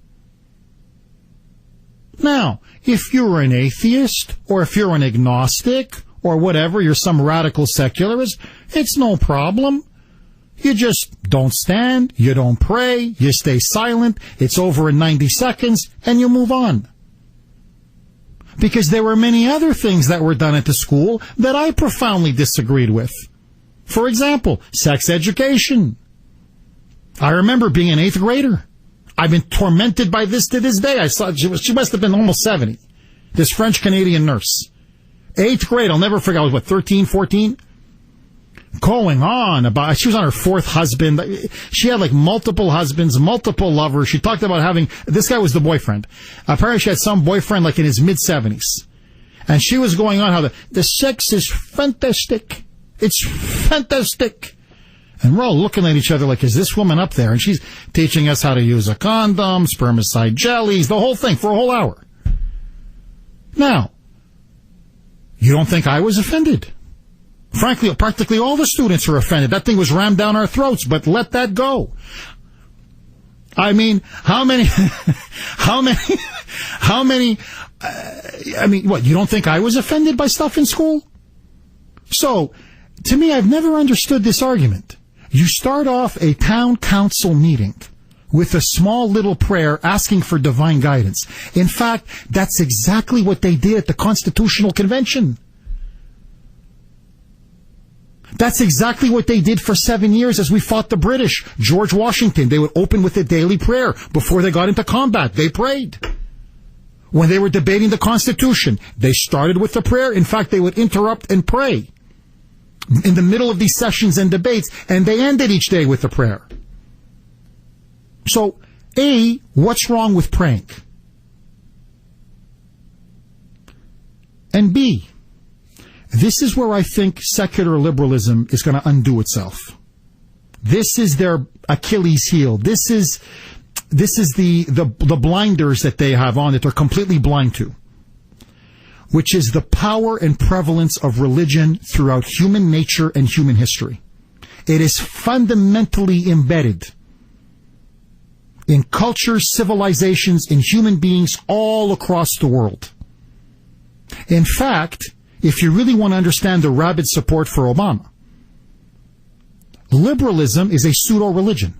Now, if you're an atheist, or if you're an agnostic, or whatever, you're some radical secularist, it's no problem. You just don't stand, you don't pray, you stay silent, it's over in 90 seconds, and you move on. Because there were many other things that were done at the school that I profoundly disagreed with. For example, sex education. I remember being an 8th grader. I've been tormented by this to this day. I saw she must have been almost 70. This French-Canadian nurse. 8th grade, I'll never forget. I was, 13, 14? Going on about, she was on her 4th husband. She had multiple husbands, multiple lovers. She talked about having, this guy was the boyfriend. Apparently she had some boyfriend in his mid-70s. And she was going on how the sex is fantastic. It's fantastic. And we're all looking at each other is this woman up there? And she's teaching us how to use a condom, spermicide jellies, the whole thing for a whole hour. Now, you don't think I was offended? Frankly, practically all the students are offended. That thing was rammed down our throats, but let that go. I mean, how many, what, you don't think I was offended by stuff in school? So, to me, I've never understood this argument. You start off a town council meeting with a small little prayer asking for divine guidance. In fact, that's exactly what they did at the Constitutional Convention. That's exactly what they did for 7 years as we fought the British. George Washington, they would open with a daily prayer. Before they got into combat, they prayed. When they were debating the Constitution, they started with the prayer. In fact, they would interrupt and pray in the middle of these sessions and debates, and they ended each day with a prayer. So, A, what's wrong with praying? And B, this is where I think secular liberalism is going to undo itself. This is their Achilles heel. This is the blinders that they have on that they're completely blind to, which is the power and prevalence of religion throughout human nature and human history. It is fundamentally embedded in cultures, civilizations, in human beings all across the world. In fact, if you really want to understand the rabid support for Obama, liberalism is a pseudo-religion.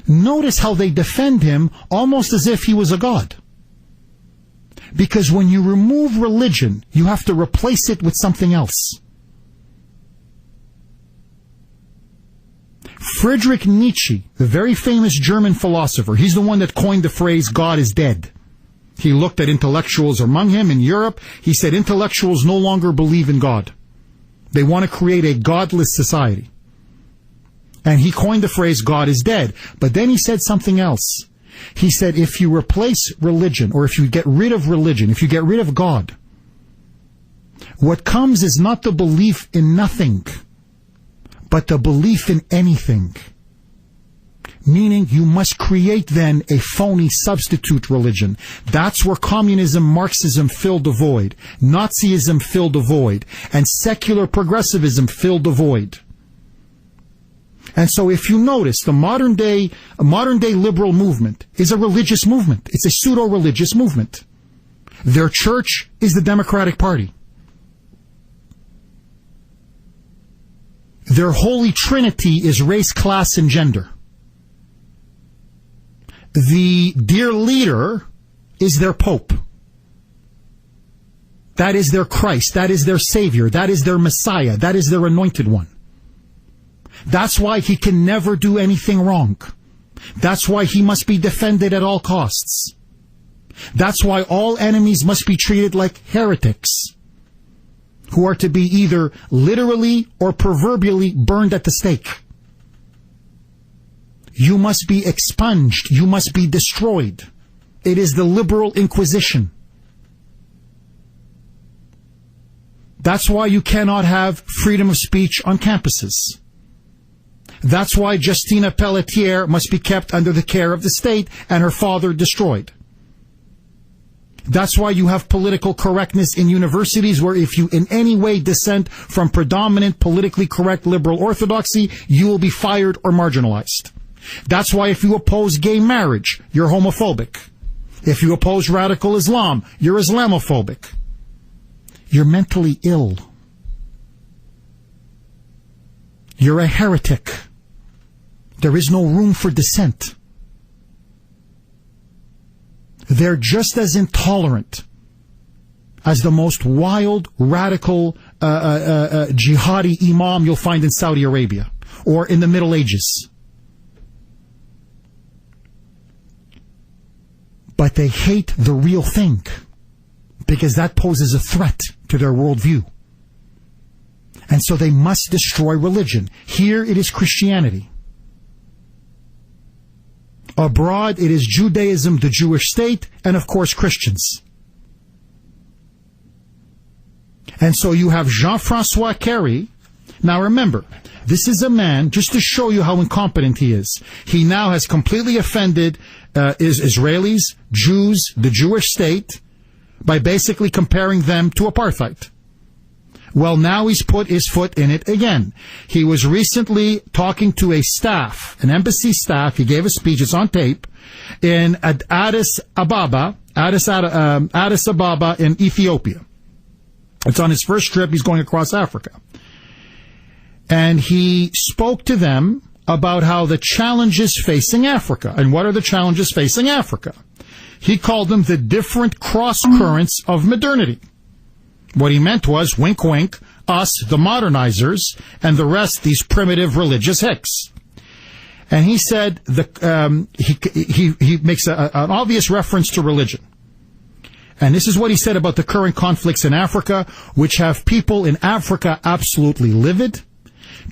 Notice how they defend him almost as if he was a god. Because when you remove religion, you have to replace it with something else. Friedrich Nietzsche, the very famous German philosopher, he's the one that coined the phrase, God is dead. He looked at intellectuals among him in Europe. He said intellectuals no longer believe in God. They want to create a godless society. And he coined the phrase, God is dead. But then he said something else. He said, if you replace religion, or if you get rid of religion, if you get rid of God, what comes is not the belief in nothing, but the belief in anything. Meaning you must create then a phony substitute religion. That's where communism, Marxism filled the void. Nazism filled the void. And secular progressivism filled the void. And so if you notice, the modern day liberal movement is a religious movement. It's a pseudo-religious movement. Their church is the Democratic Party. Their holy trinity is race, class, and gender. The dear leader is their Pope. That is their Christ. That is their Savior. That is their Messiah. That is their anointed one. That's why he can never do anything wrong. That's why he must be defended at all costs. That's why all enemies must be treated like heretics, who are to be either literally or proverbially burned at the stake. You must be expunged. You must be destroyed. It is the liberal inquisition. That's why you cannot have freedom of speech on campuses. That's why Justina Pelletier must be kept under the care of the state and her father destroyed. That's why you have political correctness in universities where if you in any way dissent from predominant politically correct liberal orthodoxy, you will be fired or marginalized. That's why if you oppose gay marriage, you're homophobic. If you oppose radical Islam, you're Islamophobic. You're mentally ill. You're a heretic. There is no room for dissent. They're just as intolerant as the most wild, radical, jihadi imam you'll find in Saudi Arabia or in the Middle Ages. But they hate the real thing because that poses a threat to their worldview. And so they must destroy religion. Here it is Christianity. Abroad it is Judaism, the Jewish state, and of course Christians. And so you have Jean-Francois Carey. Now remember, this is a man, just to show you how incompetent he is. He now has completely offended Israelis, Jews, the Jewish state, by basically comparing them to apartheid. Well, now he's put his foot in it again. He was recently talking to a staff, an embassy staff. He gave a speech, it's on tape, in Addis Ababa in Ethiopia. It's on his first trip. He's going across Africa. And he spoke to them about how the challenges facing Africa. And what are the challenges facing Africa? He called them the different cross currents of modernity. What he meant was, wink, wink, us, the modernizers, and the rest, these primitive religious hicks. And he said, he makes an obvious reference to religion. And this is what he said about the current conflicts in Africa, which have people in Africa absolutely livid,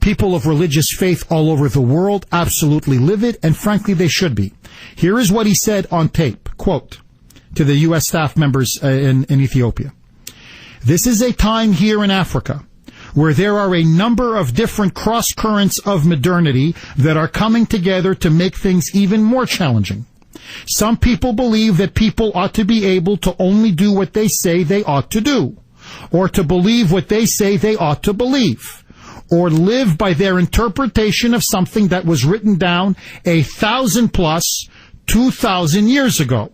people of religious faith all over the world absolutely livid, and frankly, they should be. Here is what he said on tape, quote, to the U.S. staff members in Ethiopia. This is a time here in Africa where there are a number of different cross currents of modernity that are coming together to make things even more challenging. Some people believe that people ought to be able to only do what they say they ought to do, or to believe what they say they ought to believe, or live by their interpretation of something that was written down 1,000 plus 2,000 years ago.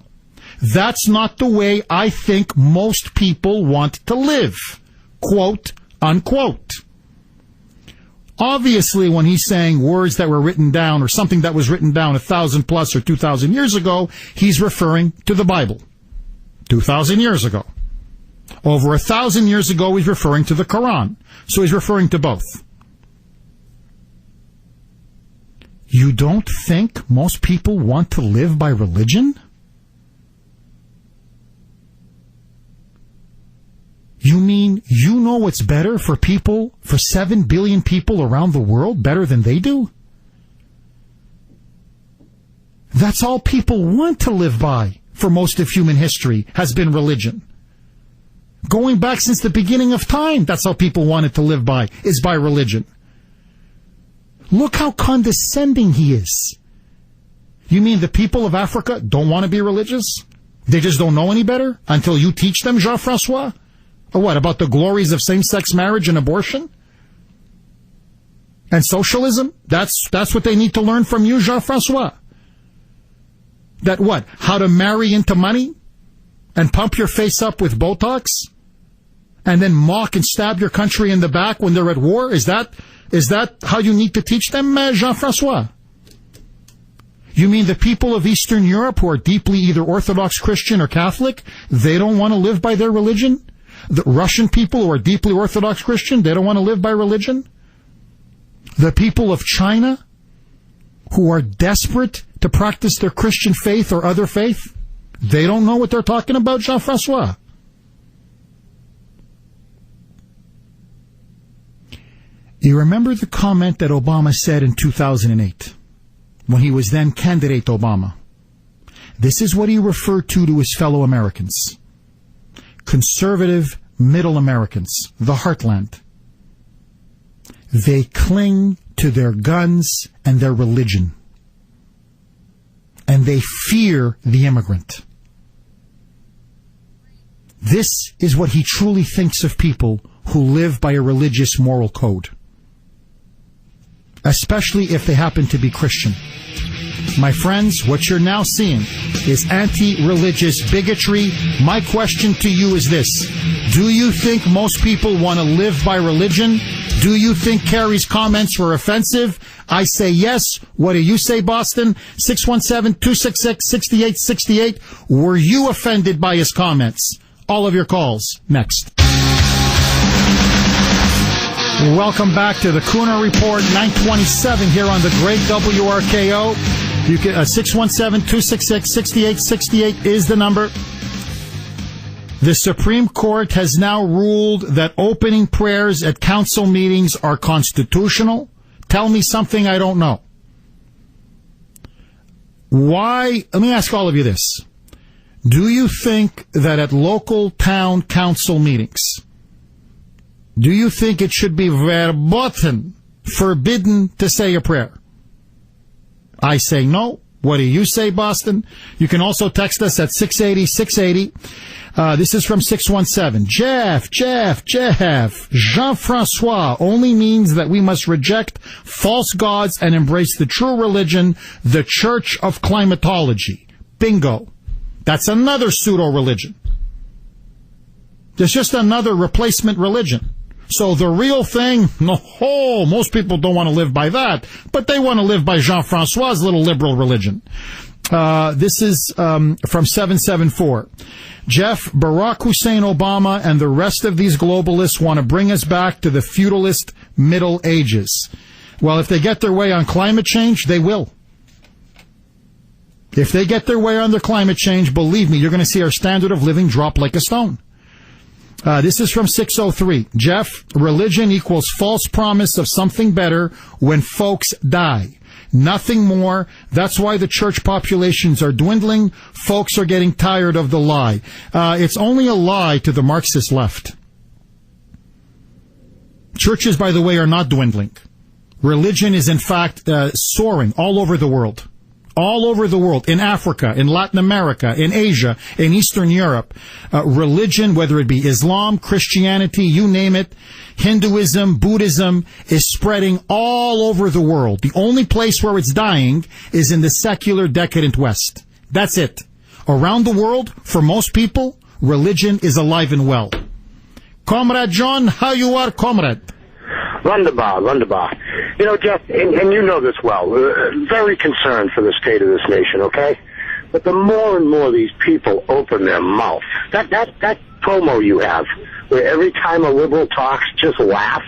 That's not the way I think most people want to live. Quote, unquote. Obviously, when he's saying words that were written down or something that was written down 1,000 plus or 2,000 years ago, he's referring to the Bible. 2,000 years ago. Over 1,000 years ago, he's referring to the Quran. So he's referring to both. You don't think most people want to live by religion? You mean you know what's better for people, for 7 billion people around the world, better than they do? That's all people want to live by for most of human history, has been religion. Going back since the beginning of time, that's how people wanted to live by, is by religion. Look how condescending he is. You mean the people of Africa don't want to be religious? They just don't know any better until you teach them, Jean-Francois? Or what, about the glories of same-sex marriage and abortion? And socialism? That's what they need to learn from you, Jean-Francois? That what? How to marry into money? And pump your face up with Botox? And then mock and stab your country in the back when they're at war? Is that how you need to teach them, Jean-Francois? You mean the people of Eastern Europe who are deeply either Orthodox Christian or Catholic, they don't want to live by their religion? The Russian people who are deeply Orthodox Christian, they don't want to live by religion? The people of China who are desperate to practice their Christian faith or other faith, they don't know what they're talking about, Jean-Francois? You remember the comment that Obama said in 2008, when he was then candidate Obama? This is what he referred to his fellow Americans. Conservative middle Americans, the heartland. They cling to their guns and their religion. And they fear the immigrant. This is what he truly thinks of people who live by a religious moral code. Especially if they happen to be Christian. My friends, what you're now seeing is anti-religious bigotry. My question to you is this. Do you think most people want to live by religion? Do you think Kerry's comments were offensive? I say yes. What do you say, Boston? 617-266-6868. Were you offended by his comments? All of your calls next. Welcome back to the Kuhner Report, 927 here on the great WRKO. You can 617-266-6868 is the number. The Supreme Court has now ruled that opening prayers at council meetings are constitutional. Tell me something I don't know. Why? Let me ask all of you this. Do you think that at local town council meetings, do you think it should be verboten, forbidden to say a prayer? I say no. What do you say, Boston? You can also text us at 680-680. This is from 617. Jeff. Jean-Francois only means that we must reject false gods and embrace the true religion, the Church of Climatology. Bingo. That's another pseudo-religion. There's just another replacement religion. So the real thing, no, most people don't want to live by that, but they want to live by Jean-Francois' little liberal religion. This is from 774. Jeff, Barack Hussein Obama and the rest of these globalists want to bring us back to the feudalist Middle Ages. Well, if they get their way on climate change, they will. If they get their way on their climate change, believe me, you're going to see our standard of living drop like a stone. This is from 603. Jeff, religion equals false promise of something better when folks die. Nothing more. That's why the church populations are dwindling. Folks are getting tired of the lie. It's only a lie to the Marxist left. Churches, by the way, are not dwindling. Religion is, in fact, soaring all over the world. All over the world, in Africa, in Latin America, in Asia, in Eastern Europe. Religion, whether it be Islam, Christianity, you name it, Hinduism, Buddhism, is spreading all over the world. The only place where it's dying is in the secular, decadent West. That's it. Around the world, for most people, religion is alive and well. Comrade John, how you are, comrade? Wunderbar. You know, Jeff, and you know this well, very concerned for the state of this nation, okay? But the more and more these people open their mouth, that promo you have, where every time a liberal talks, just laugh,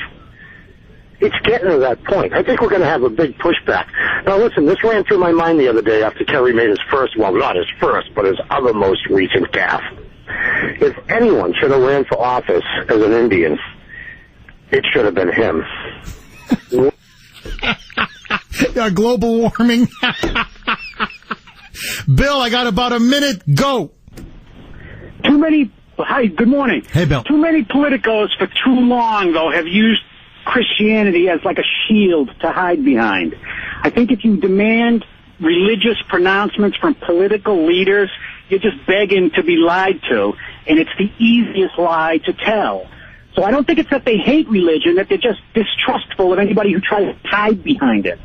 it's getting to that point. I think we're going to have a big pushback. Now, listen, this ran through my mind the other day after Kerry made his first, well, not his first, but his other most recent gaffe. If anyone should have ran for office as an Indian, it should have been him. Global warming. Bill, I got about a minute. Go. Hi, good morning. Hey, Bill. Too many politicos for too long, though, have used Christianity as like a shield to hide behind. I think if you demand religious pronouncements from political leaders, you're just begging to be lied to, and it's the easiest lie to tell. So I don't think it's that they hate religion, that they're just distrustful of anybody who tries to hide behind it.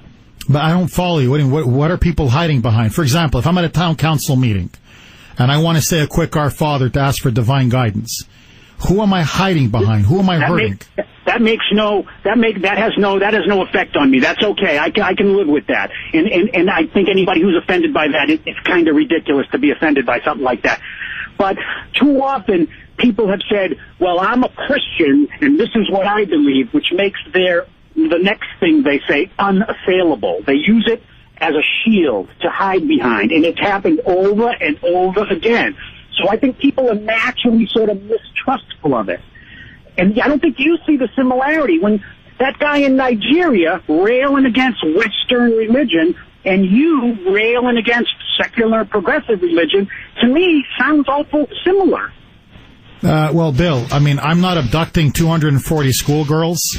But I don't follow you. What are people hiding behind? For example, if I'm at a town council meeting and I want to say a quick Our Father to ask for divine guidance, who am I hiding behind? Who am I hurting? That has no effect on me. That's okay. I can live with that. And I think anybody who's offended by that, it's kind of ridiculous to be offended by something like that. But too often, people have said, well, I'm a Christian, and this is what I believe, which makes the next thing they say unassailable. They use it as a shield to hide behind, and it's happened over and over again. So I think people are naturally sort of mistrustful of it. And I don't think you see the similarity when that guy in Nigeria railing against Western religion and you railing against secular progressive religion, to me, sounds awful similar. Well, Bill, I mean, I'm not abducting 240 schoolgirls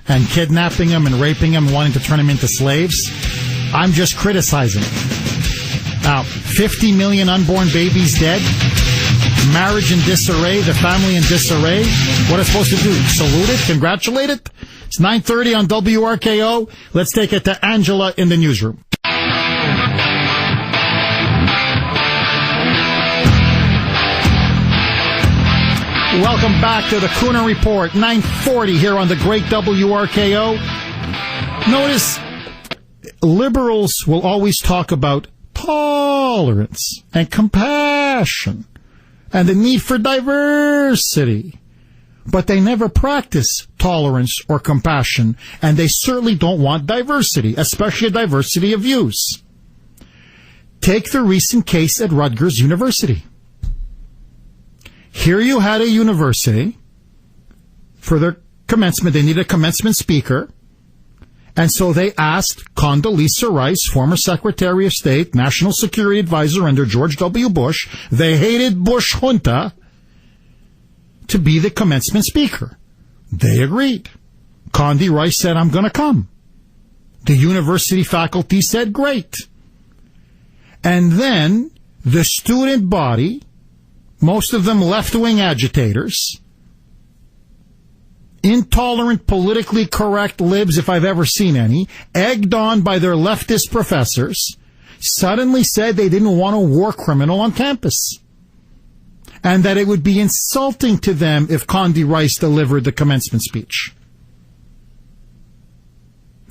and kidnapping them and raping them and wanting to turn them into slaves. I'm just criticizing. 50 million unborn babies dead, marriage in disarray, the family in disarray. What am I supposed to do? Salute it? Congratulate it? It's 9:30 on WRKO. Let's take it to Angela in the newsroom. Welcome back to the Kuhner Report, 9:40 here on the great WRKO. Notice, liberals will always talk about tolerance and compassion and the need for diversity. But they never practice tolerance or compassion, and they certainly don't want diversity, especially a diversity of views. Take the recent case at Rutgers University. Here you had a university for their commencement. They needed a commencement speaker. And so they asked Condoleezza Rice, former Secretary of State, National Security Advisor under George W. Bush, the hated Bush junta, to be the commencement speaker. They agreed. Condi Rice said, I'm going to come. The university faculty said, great. And then the student body, most of them left-wing agitators, intolerant, politically correct libs, if I've ever seen any, egged on by their leftist professors, suddenly said they didn't want a war criminal on campus. And that it would be insulting to them if Condi Rice delivered the commencement speech.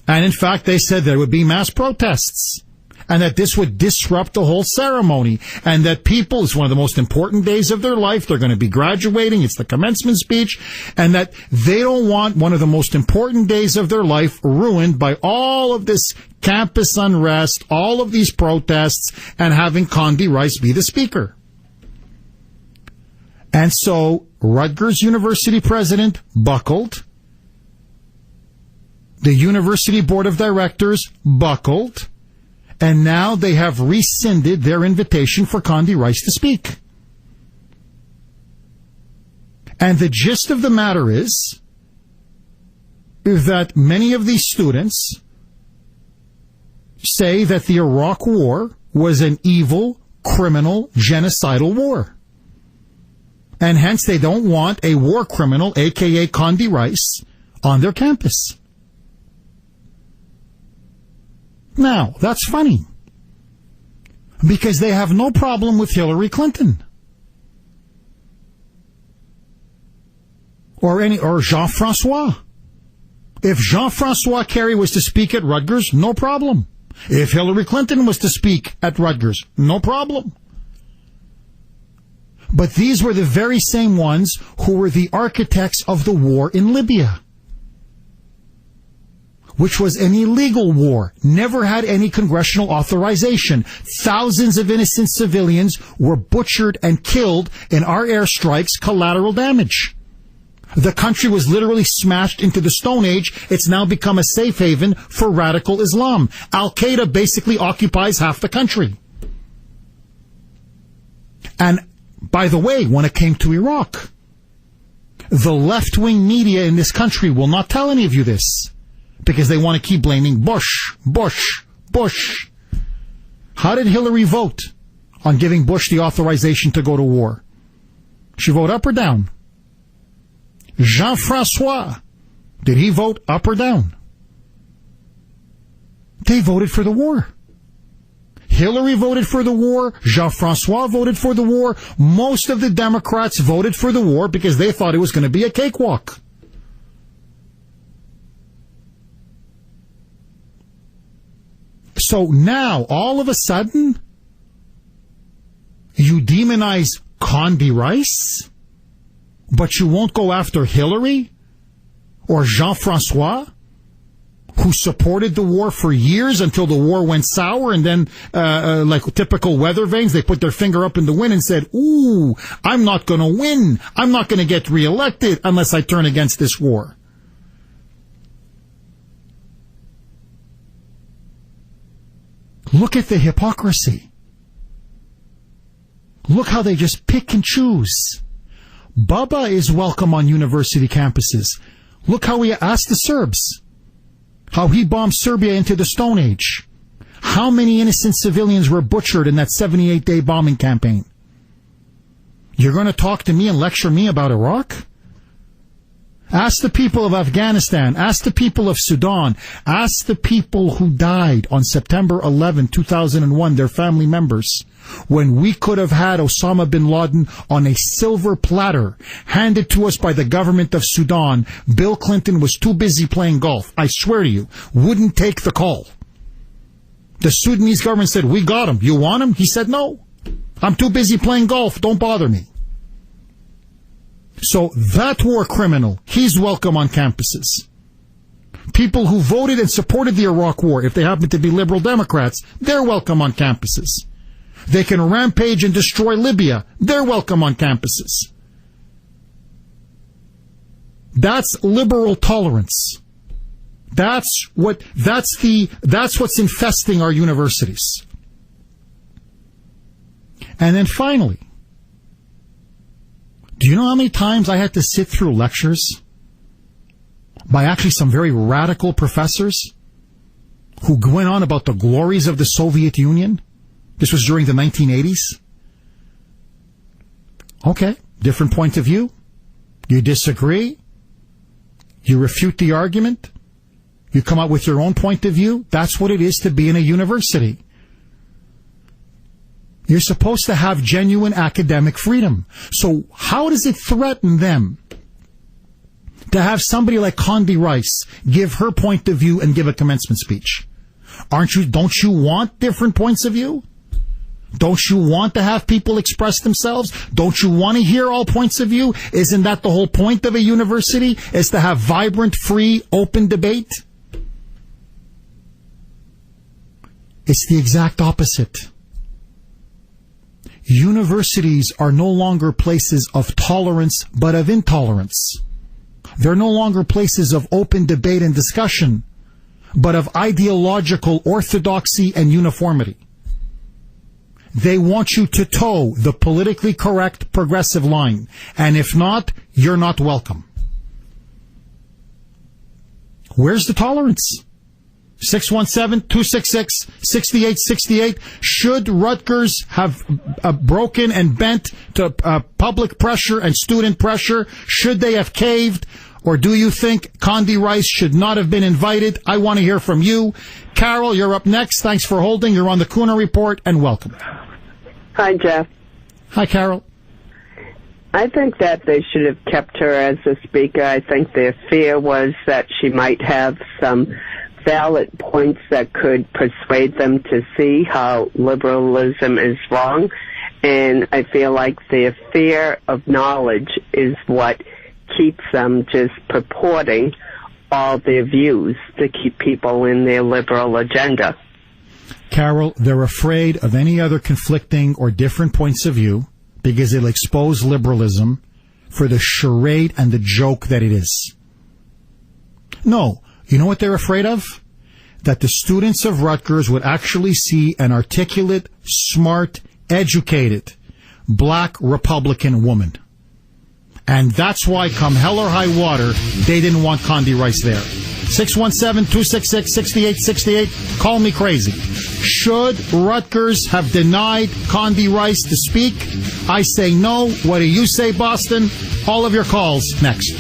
And in fact, they said there would be mass protests. And that this would disrupt the whole ceremony. And that people, it's one of the most important days of their life. They're going to be graduating. It's the commencement speech. And that they don't want one of the most important days of their life ruined by all of this campus unrest, all of these protests, and having Condi Rice be the speaker. And so Rutgers University president buckled. The university board of directors buckled. And now they have rescinded their invitation for Condi Rice to speak. And the gist of the matter is that many of these students say that the Iraq War was an evil, criminal, genocidal war. And hence they don't want a war criminal, a.k.a. Condi Rice, on their campus. Now, that's funny. Because they have no problem with Hillary Clinton. Or Jean-Francois. If Jean-Francois Kerry was to speak at Rutgers, no problem. If Hillary Clinton was to speak at Rutgers, no problem. But these were the very same ones who were the architects of the war in Libya, which was an illegal war, never had any congressional authorization. Thousands of innocent civilians were butchered and killed in our airstrikes, collateral damage. The country was literally smashed into the Stone Age. It's now become a safe haven for radical Islam. Al-Qaeda basically occupies half the country. And by the way, when it came to Iraq, the left-wing media in this country will not tell any of you this, because they want to keep blaming Bush. How did Hillary vote on giving Bush the authorization to go to war? She vote up or down? Jean-Francois, did he vote up or down? They voted for the war. Hillary voted for the war. Jean-Francois voted for the war. Most of the Democrats voted for the war because they thought it was going to be a cakewalk. So now, all of a sudden, you demonize Condi Rice, but you won't go after Hillary or Jean-Francois, who supported the war for years until the war went sour, and then, like typical weather vanes, they put their finger up in the wind and said, ooh, I'm not going to win. I'm not going to get reelected unless I turn against this war. Look at the hypocrisy. Look how they just pick and choose. Bubba is welcome on university campuses. Look how he asked the Serbs. How he bombed Serbia into the Stone Age. How many innocent civilians were butchered in that 78-day bombing campaign? You're going to talk to me and lecture me about Iraq? Ask the people of Afghanistan. Ask the people of Sudan. Ask the people who died on September 11, 2001, their family members, when we could have had Osama bin Laden on a silver platter handed to us by the government of Sudan. Bill Clinton was too busy playing golf. I swear to you, wouldn't take the call. The Sudanese government said, we got him. You want him? He said, no. I'm too busy playing golf. Don't bother me. So that war criminal, he's welcome on campuses. People who voted and supported the Iraq war, if they happen to be liberal Democrats, they're welcome on campuses. They can rampage and destroy Libya. They're welcome on campuses. That's liberal tolerance. That's what's infesting our universities. And then finally, do you know how many times I had to sit through lectures by actually some very radical professors who went on about the glories of the Soviet Union? This was during the 1980s. Okay, different point of view. You disagree. You refute the argument. You come out with your own point of view. That's what it is to be in a university. You're supposed to have genuine academic freedom. So how does it threaten them to have somebody like Condi Rice give her point of view and give a commencement speech? Don't you want different points of view? Don't you want to have people express themselves? Don't you want to hear all points of view? Isn't that the whole point of a university, is to have vibrant, free, open debate? It's the exact opposite. Universities are no longer places of tolerance, but of intolerance. They're no longer places of open debate and discussion, but of ideological orthodoxy and uniformity. They want you to toe the politically correct progressive line. And if not, you're not welcome. Where's the tolerance? 617-266-6868. Should Rutgers have broken and bent to public pressure and student pressure? Should they have caved? Or do you think Condi Rice should not have been invited? I want to hear from you. Carol, you're up next. Thanks for holding. You're on the Kuhner Report, and welcome. Hi, Jeff. Hi, Carol. I think that they should have kept her as a speaker. I think their fear was that she might have some valid points that could persuade them to see how liberalism is wrong. And I feel like their fear of knowledge is what keeps them just purporting all their views to keep people in their liberal agenda. Carol, they're afraid of any other conflicting or different points of view because it'll expose liberalism for the charade and the joke that it is. No, you know what they're afraid of? That the students of Rutgers would actually see an articulate, smart, educated, black Republican woman. And that's why, come hell or high water, they didn't want Condi Rice there. 617-266-6868. Call me crazy. Should Rutgers have denied Condi Rice to speak? I say no. What do you say, Boston? All of your calls next.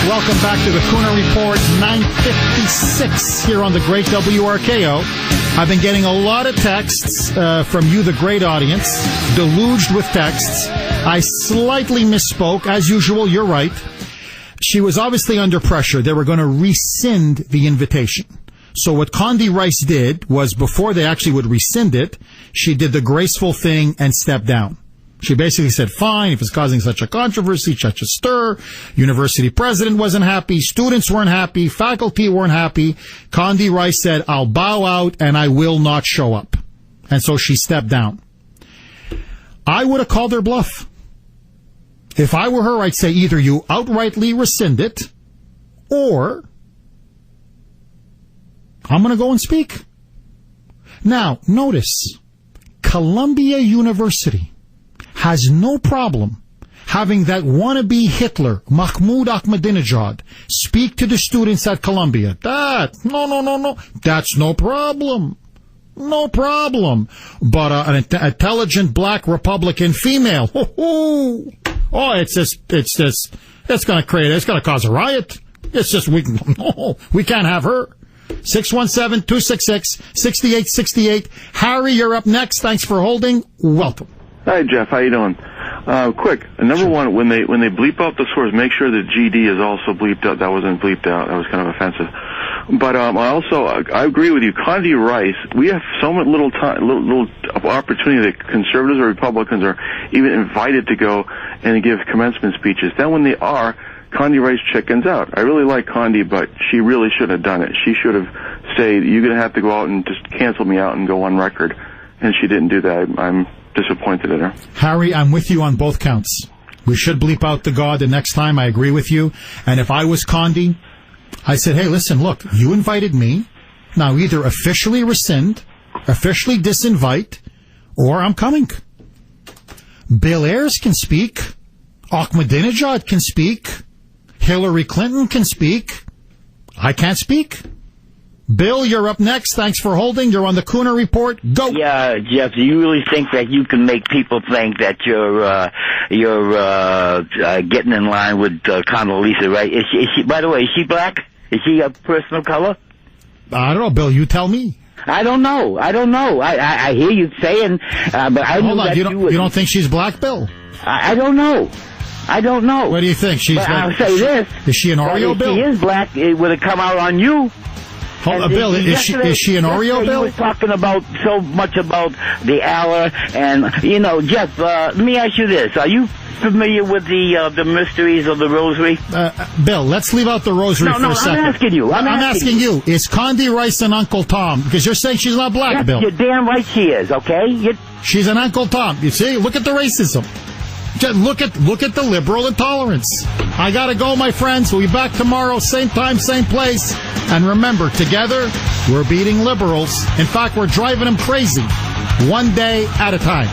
Welcome back to the Kuhner Report, 9:56 here on the great WRKO. I've been getting a lot of texts from you, the great audience, deluged with texts. I slightly misspoke. As usual, you're right. She was obviously under pressure. They were going to rescind the invitation. So what Condi Rice did was, before they actually would rescind it, she did the graceful thing and stepped down. She basically said, fine, if it's causing such a controversy, such a stir, university president wasn't happy, students weren't happy, faculty weren't happy. Condi Rice said, I'll bow out and I will not show up. And so she stepped down. I would have called her bluff. If I were her, I'd say either you outrightly rescind it, or I'm going to go and speak. Now, notice, Columbia University has no problem having that wannabe Hitler, Mahmoud Ahmadinejad, speak to the students at Columbia. No. That's no problem. No problem. But an intelligent black Republican female, it's going to cause a riot. It's just, we can't have her. 617-266-6868. Harry, you're up next. Thanks for holding. Welcome. Hi, Jeff. How you doing? Quick. Number one, when they bleep out the scores, make sure that GD is also bleeped out. That wasn't bleeped out. That was kind of offensive. But I agree with you. Condi Rice, we have so much little opportunity that conservatives or Republicans are even invited to go and give commencement speeches. Then when they are, Condi Rice chickens out. I really like Condi, but she really should have done it. She should have said, you're going to have to go out and just cancel me out and go on record, and she didn't do that. I'm disappointed in her. Harry, I'm with you on both counts. We should bleep out the God the next time. I agree with you. And if I was Condi, I said, hey, listen, look, you invited me. Now either officially rescind, officially disinvite, or I'm coming. Bill Ayers can speak. Ahmadinejad can speak. Hillary Clinton can speak. I can't speak. Bill, you're up next. Thanks for holding. You're on the Kuhner Report. Go. Yeah, Jeff, do you really think that you can make people think that you're getting in line with Condoleezza, right? Is she, by the way, is she black? Is she a person of color? I don't know, Bill. You tell me. I don't know. I hear you saying, but I Hold knew on. that You don't think she's black, Bill? I don't know. What do you think? I'll say this. Is she an Oreo, if Bill? If she is black, it would have come out on you. Bill, is she an Oreo, Bill? You were talking about so much about the Allah, and Jeff. Let me ask you this: are you familiar with the mysteries of the Rosary? Bill, let's leave out the Rosary for a second. I'm asking you. I'm asking you. Is Condi Rice an Uncle Tom? Because you're saying she's not black, yes, Bill. You're damn right she is. Okay. She's an Uncle Tom. You see? Look at the racism. Just look at the liberal intolerance. I gotta go, my friends. We'll be back tomorrow, same time, same place. And remember, together, we're beating liberals. In fact, we're driving them crazy. One day at a time.